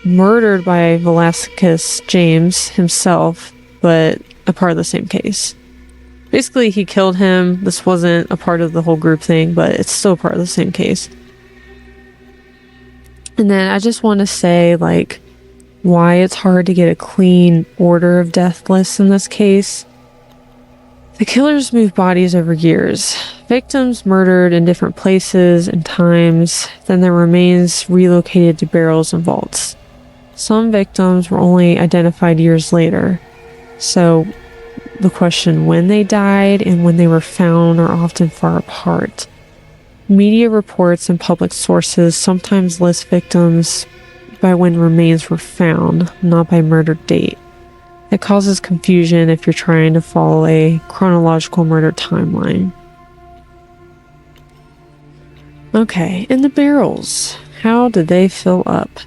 murdered by Velasquez James himself, but a part of the same case. Basically, he killed him. This wasn't a part of the whole group thing, but it's still part of the same case. And then I just want to say, why it's hard to get a clean order of death list in this case. The killers moved bodies over years. Victims murdered in different places and times, then their remains relocated to barrels and vaults. Some victims were only identified years later, so the question when they died and when they were found are often far apart. Media reports and public sources sometimes list victims by when remains were found, not by murder date. It causes confusion if you're trying to follow a chronological murder timeline. Okay, in the barrels, how did they fill up?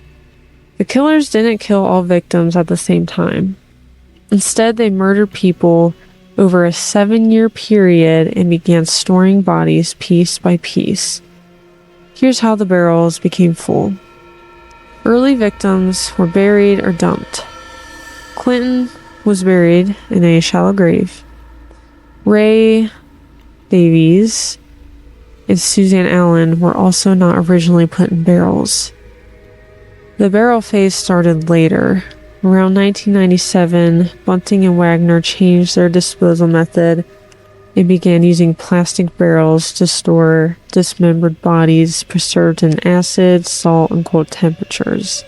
The killers didn't kill all victims at the same time. Instead, they murdered people over a 7-year period and began storing bodies piece by piece. Here's how the barrels became full. Early victims were buried or dumped. Clinton was buried in a shallow grave. Ray Davies and Suzanne Allen were also not originally put in barrels. The barrel phase started later. Around 1997, Bunting and Wagner changed their disposal method and began using plastic barrels to store dismembered bodies preserved in acid, salt, and cold temperatures.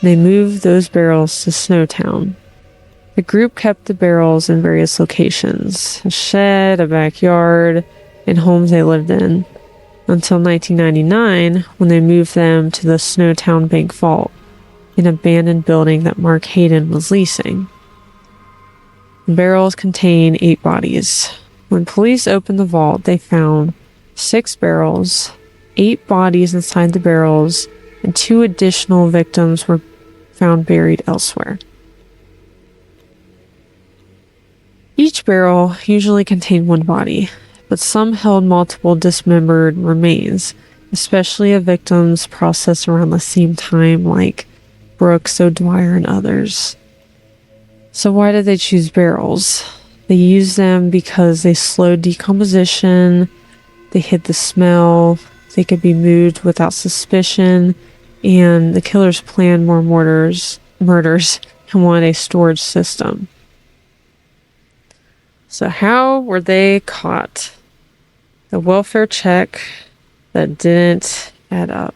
They moved those barrels to Snowtown. The group kept the barrels in various locations, a shed, a backyard, and homes they lived in, until 1999 when they moved them to the Snowtown Bank Vault, an abandoned building that Mark Hayden was leasing. The barrels contain 8 bodies. When police opened the vault, they found 6 barrels, 8 bodies inside the barrels, and 2 additional victims were found buried elsewhere. Each barrel usually contained 1 body, but some held multiple dismembered remains, especially of victims processed around the same time like Brooks, O'Dwyer, and others. So why did they choose barrels? They used them because they slowed decomposition, they hid the smell, they could be moved without suspicion, and the killers planned more murders and wanted a storage system. So how were they caught? The welfare check that didn't add up.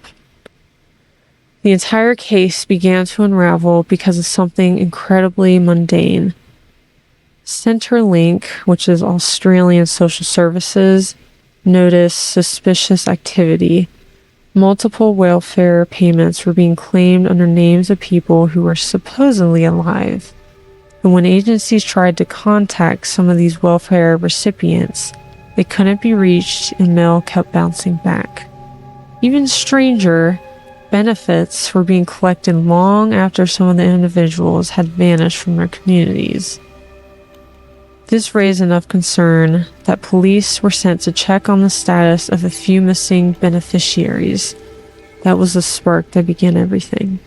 The entire case began to unravel because of something incredibly mundane. Centrelink, which is Australian social services, noticed suspicious activity. Multiple welfare payments were being claimed under names of people who were supposedly alive. And when agencies tried to contact some of these welfare recipients, they couldn't be reached and mail kept bouncing back. Even stranger, benefits were being collected long after some of the individuals had vanished from their communities. This raised enough concern that police were sent to check on the status of a few missing beneficiaries. That was the spark that began everything.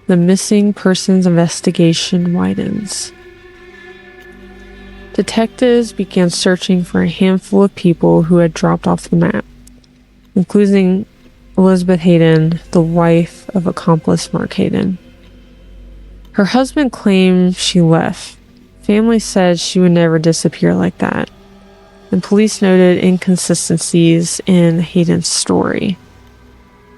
The missing persons investigation widens. Detectives began searching for a handful of people who had dropped off the map, including Elizabeth Hayden, the wife of accomplice Mark Hayden. Her husband claimed she left. Family said she would never disappear like that, and police noted inconsistencies in Hayden's story.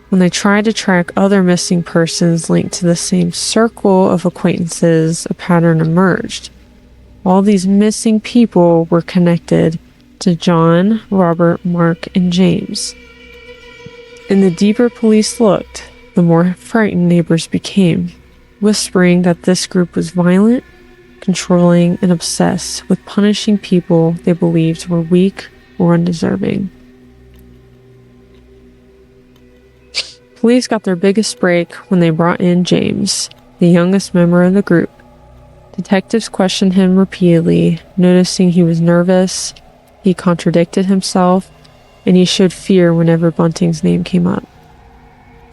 When they tried to track other missing persons linked to the same circle of acquaintances, a pattern emerged. All these missing people were connected to John, Robert, Mark, and James. And the deeper police looked, the more frightened neighbors became, whispering that this group was violent, controlling, and obsessed with punishing people they believed were weak or undeserving. Police got their biggest break when they brought in James, the youngest member of the group. Detectives questioned him repeatedly, noticing he was nervous, he contradicted himself, and he showed fear whenever Bunting's name came up.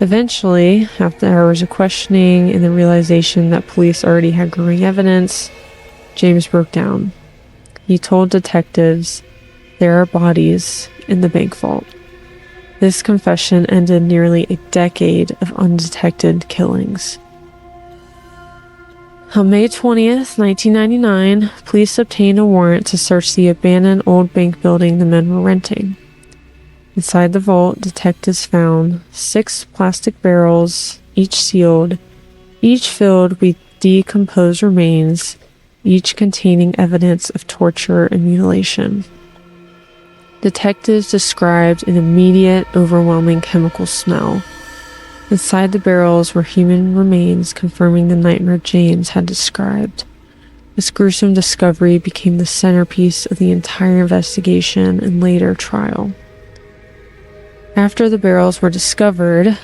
Eventually, after hours of questioning and the realization that police already had growing evidence, James broke down. He told detectives, "There are bodies in the bank vault." This confession ended nearly a decade of undetected killings. On May 20th, 1999, police obtained a warrant to search the abandoned old bank building the men were renting. Inside the vault, detectives found 6 plastic barrels, each sealed, each filled with decomposed remains, each containing evidence of torture and mutilation. Detectives described an immediate, overwhelming chemical smell. Inside the barrels were human remains, confirming the nightmare James had described. This gruesome discovery became the centerpiece of the entire investigation and later trial. After the barrels were discovered,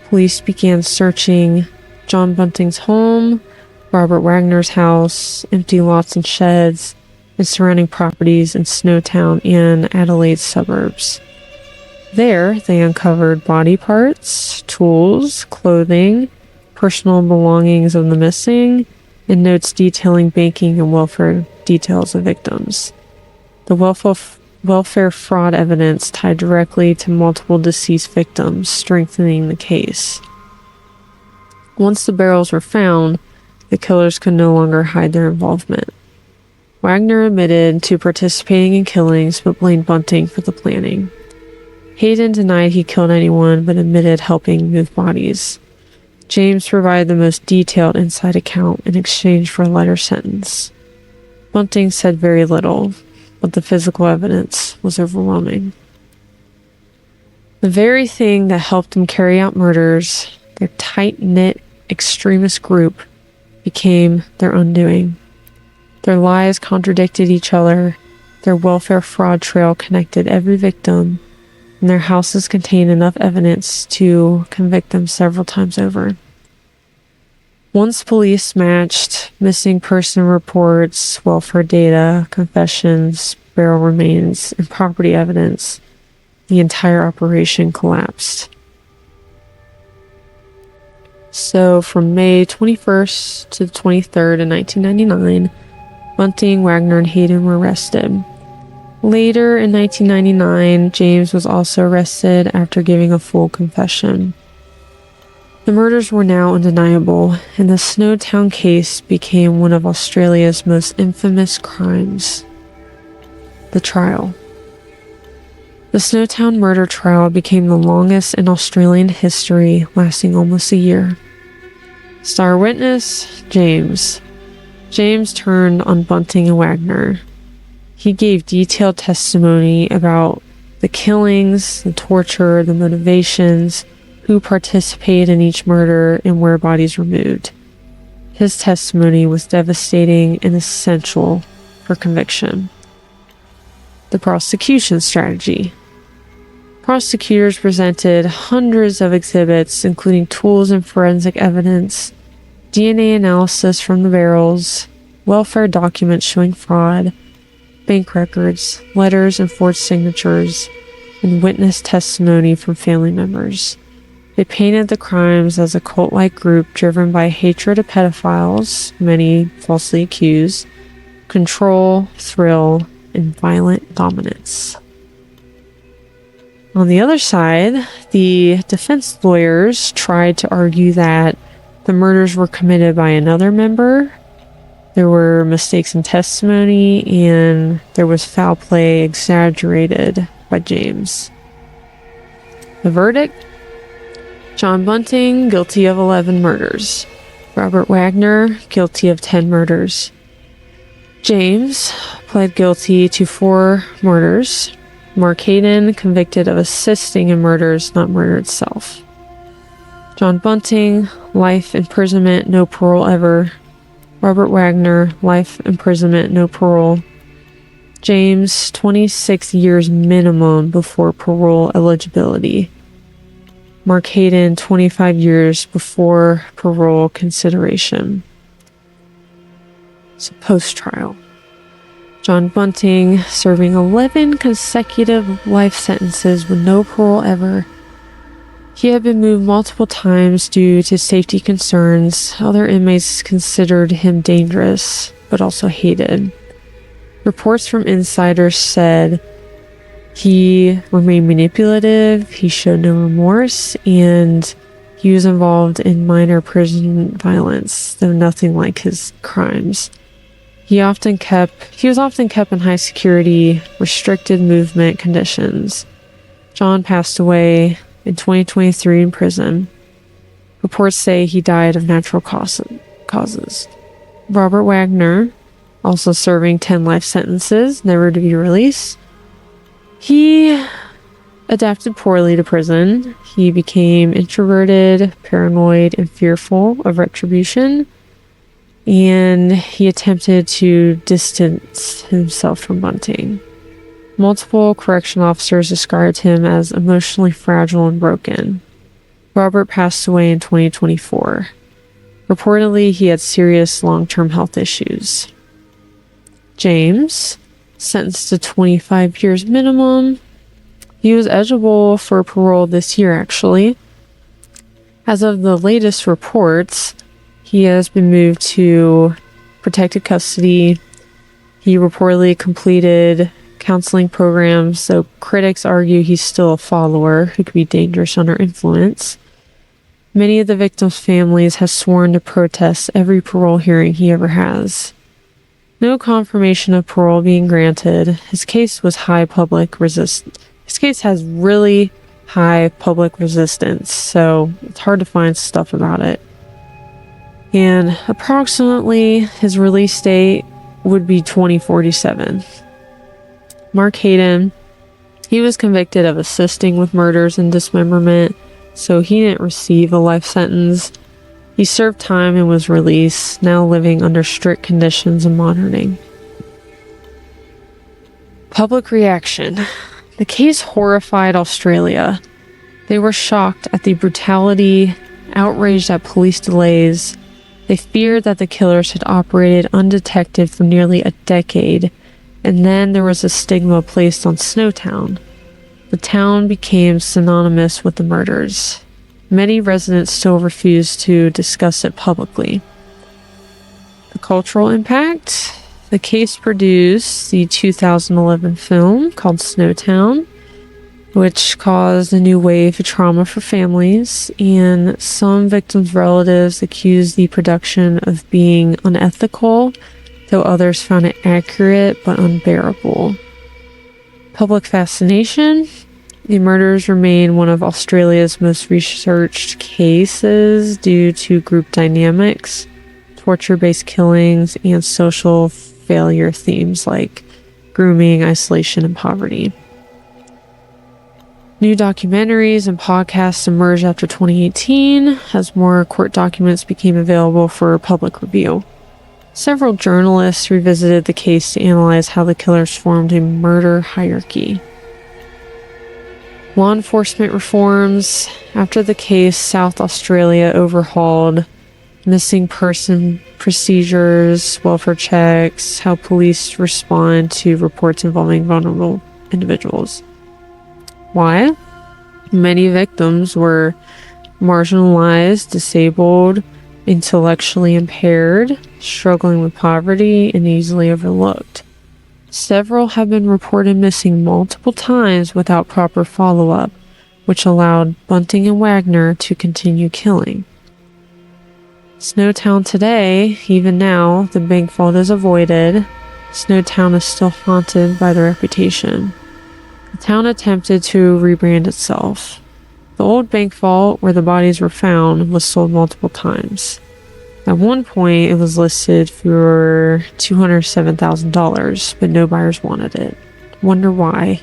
police began searching John Bunting's home, Robert Wagner's house, empty lots and sheds, and surrounding properties in Snowtown and Adelaide's suburbs. There, they uncovered body parts, tools, clothing, personal belongings of the missing, and notes detailing banking and welfare details of victims. The welfare fraud evidence tied directly to multiple deceased victims, strengthening the case. Once the barrels were found, the killers could no longer hide their involvement. Wagner admitted to participating in killings but blamed Bunting for the planning. Hayden denied he killed anyone but admitted helping move bodies. James provided the most detailed inside account in exchange for a lighter sentence. Bunting said very little, but the physical evidence was overwhelming. The very thing that helped them carry out murders, their tight-knit extremist group, became their undoing. Their lies contradicted each other, their welfare fraud trail connected every victim, and their houses contained enough evidence to convict them several times over. Once police matched missing person reports, welfare data, confessions, barrel remains, and property evidence, the entire operation collapsed. So from May 21st to the 23rd in 1999, Bunting, Wagner, and Hayden were arrested. Later in 1999, James was also arrested after giving a full confession. The murders were now undeniable, and the Snowtown case became one of Australia's most infamous crimes. The trial. The Snowtown murder trial became the longest in Australian history, lasting almost a year. Star witness, James. James turned on Bunting and Wagner. He gave detailed testimony about the killings, the torture, the motivations, who participated in each murder, and where bodies were moved. His testimony was devastating and essential for conviction. The prosecution strategy. Prosecutors presented hundreds of exhibits, including tools and forensic evidence, DNA analysis from the barrels, welfare documents showing fraud, bank records, letters and forged signatures, and witness testimony from family members. They painted the crimes as a cult-like group driven by hatred of pedophiles, many falsely accused, control, thrill, and violent dominance. On the other side, the defense lawyers tried to argue that the murders were committed by another member, there were mistakes in testimony, and there was foul play exaggerated by James. The verdict? John Bunting, guilty of 11 murders. Robert Wagner, guilty of 10 murders. James pled guilty to 4 murders. Mark Hayden, convicted of assisting in murders, not murder itself. John Bunting, life imprisonment, no parole ever. Robert Wagner, life imprisonment, no parole. James, 26 years minimum before parole eligibility. Mark Hayden, 25 years before parole consideration. So post-trial. John Bunting, serving 11 consecutive life sentences with no parole ever. He had been moved multiple times due to safety concerns. Other inmates considered him dangerous, but also hated. Reports from insiders said he remained manipulative, he showed no remorse, and He was involved in minor prison violence, though nothing like his crimes. He was often kept in high security, restricted movement conditions. John passed away in 2023 in prison. Reports say he died of natural causes. Robert Wagner, also serving 10 life sentences, never to be released. He adapted poorly to prison. He became introverted, paranoid, and fearful of retribution. And he attempted to distance himself from Bunting. Multiple correction officers described him as emotionally fragile and broken. Robert passed away in 2024. Reportedly, he had serious long-term health issues. James, sentenced to 25 years minimum. He was eligible for parole this year, actually. As of the latest reports, he has been moved to protected custody. He reportedly completed counseling programs, though critics argue he's still a follower who could be dangerous under influence. Many of the victims' families have sworn to protest every parole hearing he ever has. No confirmation of parole being granted. His case has really high public resistance, so it's hard to find stuff about it. And approximately his release date would be 2047. Mark Hayden, he was convicted of assisting with murders and dismemberment, so he didn't receive a life sentence. He served time and was released, now living under strict conditions and monitoring. Public reaction. The case horrified Australia. They were shocked at the brutality, outraged at police delays. They feared that the killers had operated undetected for nearly a decade, and then there was a stigma placed on Snowtown. The town became synonymous with the murders. Many residents still refuse to discuss it publicly. The cultural impact. The case produced the 2011 film called Snowtown, which caused a new wave of trauma for families, and some victims' relatives accused the production of being unethical, though others found it accurate but unbearable. Public fascination. The murders remain one of Australia's most researched cases due to group dynamics, torture-based killings, and social failure themes like grooming, isolation, and poverty. New documentaries and podcasts emerged after 2018 as more court documents became available for public review. Several journalists revisited the case to analyze how the killers formed a murder hierarchy. Law enforcement reforms. After the case, South Australia overhauled missing person procedures, welfare checks, how police respond to reports involving vulnerable individuals. Why? Many victims were marginalized, disabled, intellectually impaired, struggling with poverty, and easily overlooked. Several have been reported missing multiple times without proper follow-up, which allowed Bunting and Wagner to continue killing. Snowtown today, even now, the bank vault is avoided. Snowtown is still haunted by the reputation. The town attempted to rebrand itself. The old bank vault, where the bodies were found, was sold multiple times. At one point, it was listed for $207,000, but no buyers wanted it. Wonder why.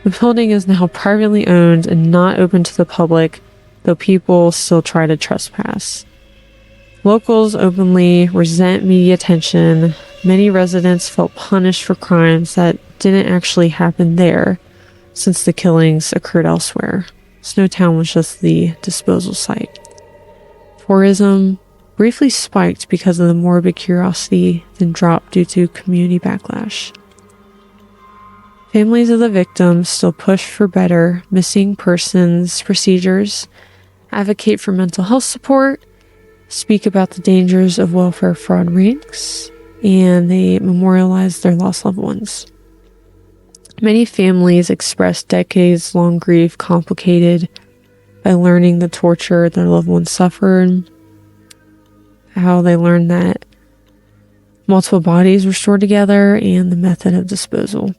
The building is now privately owned and not open to the public, though people still try to trespass. Locals openly resent media attention. Many residents felt punished for crimes that didn't actually happen there, since the killings occurred elsewhere. Snowtown was just the disposal site. Tourism briefly spiked because of the morbid curiosity, then dropped due to community backlash. Families of the victims still push for better missing persons procedures, advocate for mental health support, speak about the dangers of welfare fraud rings, and they memorialize their lost loved ones. Many families express decades-long grief complicated by learning the torture their loved ones suffered, how they learned that multiple bodies were stored together, and the method of disposal.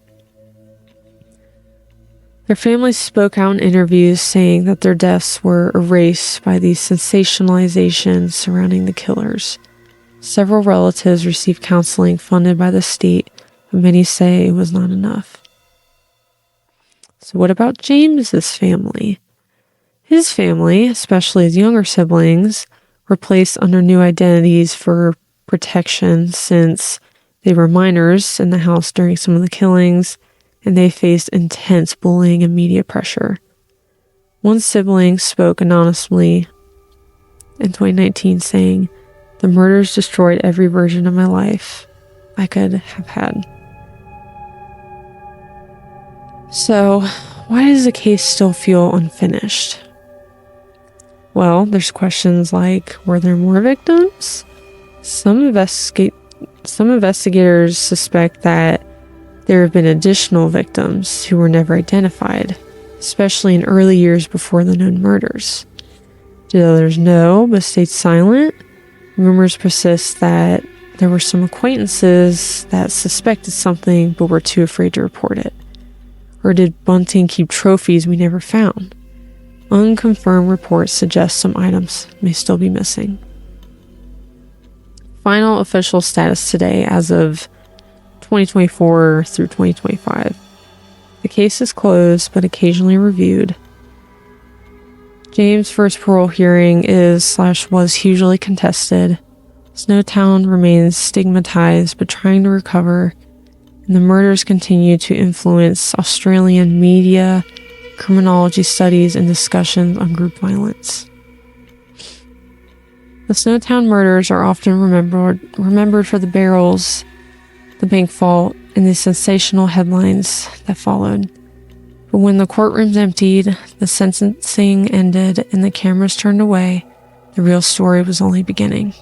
Their families spoke out in interviews saying that their deaths were erased by the sensationalizations surrounding the killers. Several relatives received counseling funded by the state, but many say it was not enough. So what about James's family? His family, especially his younger siblings, were placed under new identities for protection since they were minors in the house during some of the killings, and they faced intense bullying and media pressure. One sibling spoke anonymously in 2019 saying, "The murders destroyed every version of my life I could have had." So, why does the case still feel unfinished? Well, there's questions like, were there more victims? Some investigators suspect that there have been additional victims who were never identified, especially in early years before the known murders. Did others know but stayed silent? Rumors persist that there were some acquaintances that suspected something but were too afraid to report it. Or did Bunting keep trophies we never found? Unconfirmed reports suggest some items may still be missing. Final official status today as of 2024 through 2025. The case is closed but occasionally reviewed. James' first parole hearing was hugely contested. Snowtown remains stigmatized but trying to recover, and the murders continue to influence Australian media, criminology studies, and discussions on group violence. The Snowtown murders are often remembered for the barrels, the bank vault, and the sensational headlines that followed. But when the courtrooms emptied, the sentencing ended, and the cameras turned away, the real story was only beginning.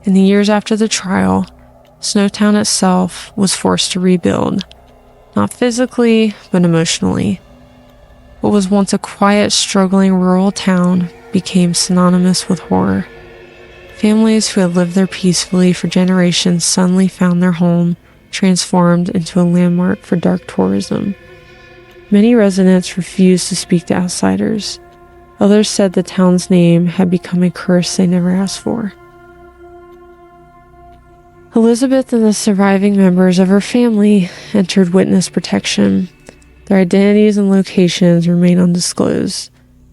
In the years after the trial, Snowtown itself was forced to rebuild, not physically, but emotionally. What was once a quiet, struggling rural town became synonymous with horror. Families who had lived there peacefully for generations suddenly found their home transformed into a landmark for dark tourism. Many residents refused to speak to outsiders. Others said the town's name had become a curse they never asked for. Elizabeth and the surviving members of her family entered witness protection. Their identities and locations remain undisclosed.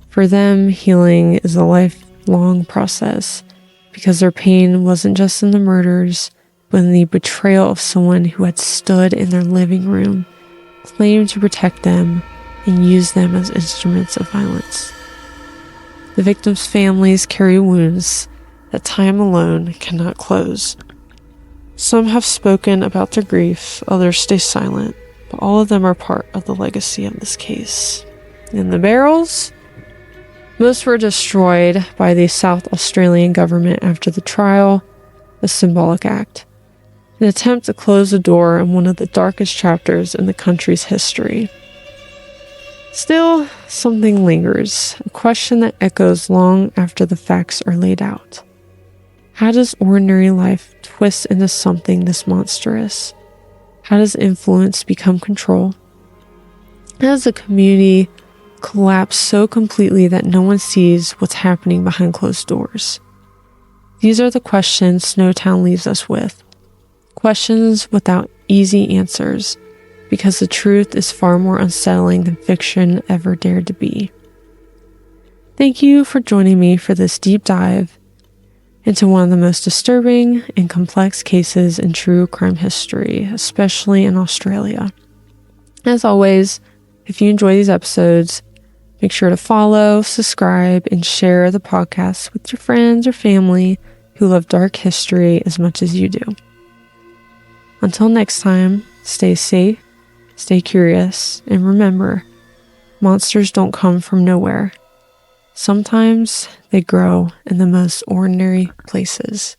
For them, healing is a lifelong process, because their pain wasn't just in the murders, but in the betrayal of someone who had stood in their living room, claimed to protect them, and used them as instruments of violence. The victims' families carry wounds that time alone cannot close. Some have spoken about their grief, others stay silent, but all of them are part of the legacy of this case. In the barrels, most were destroyed by the South Australian government after the trial, a symbolic act, an attempt to close the door on one of the darkest chapters in the country's history. Still, something lingers, a question that echoes long after the facts are laid out. How does ordinary life twist into something this monstrous? How does influence become control? How does a community collapse so completely that no one sees what's happening behind closed doors? These are the questions Snowtown leaves us with. Questions without easy answers, because the truth is far more unsettling than fiction ever dared to be. Thank you for joining me for this deep dive into one of the most disturbing and complex cases in true crime history, especially in Australia. As always, if you enjoy these episodes, make sure to follow, subscribe, and share the podcast with your friends or family who love dark history as much as you do. Until next time, stay safe, stay curious, and remember, monsters don't come from nowhere. Sometimes they grow in the most ordinary places.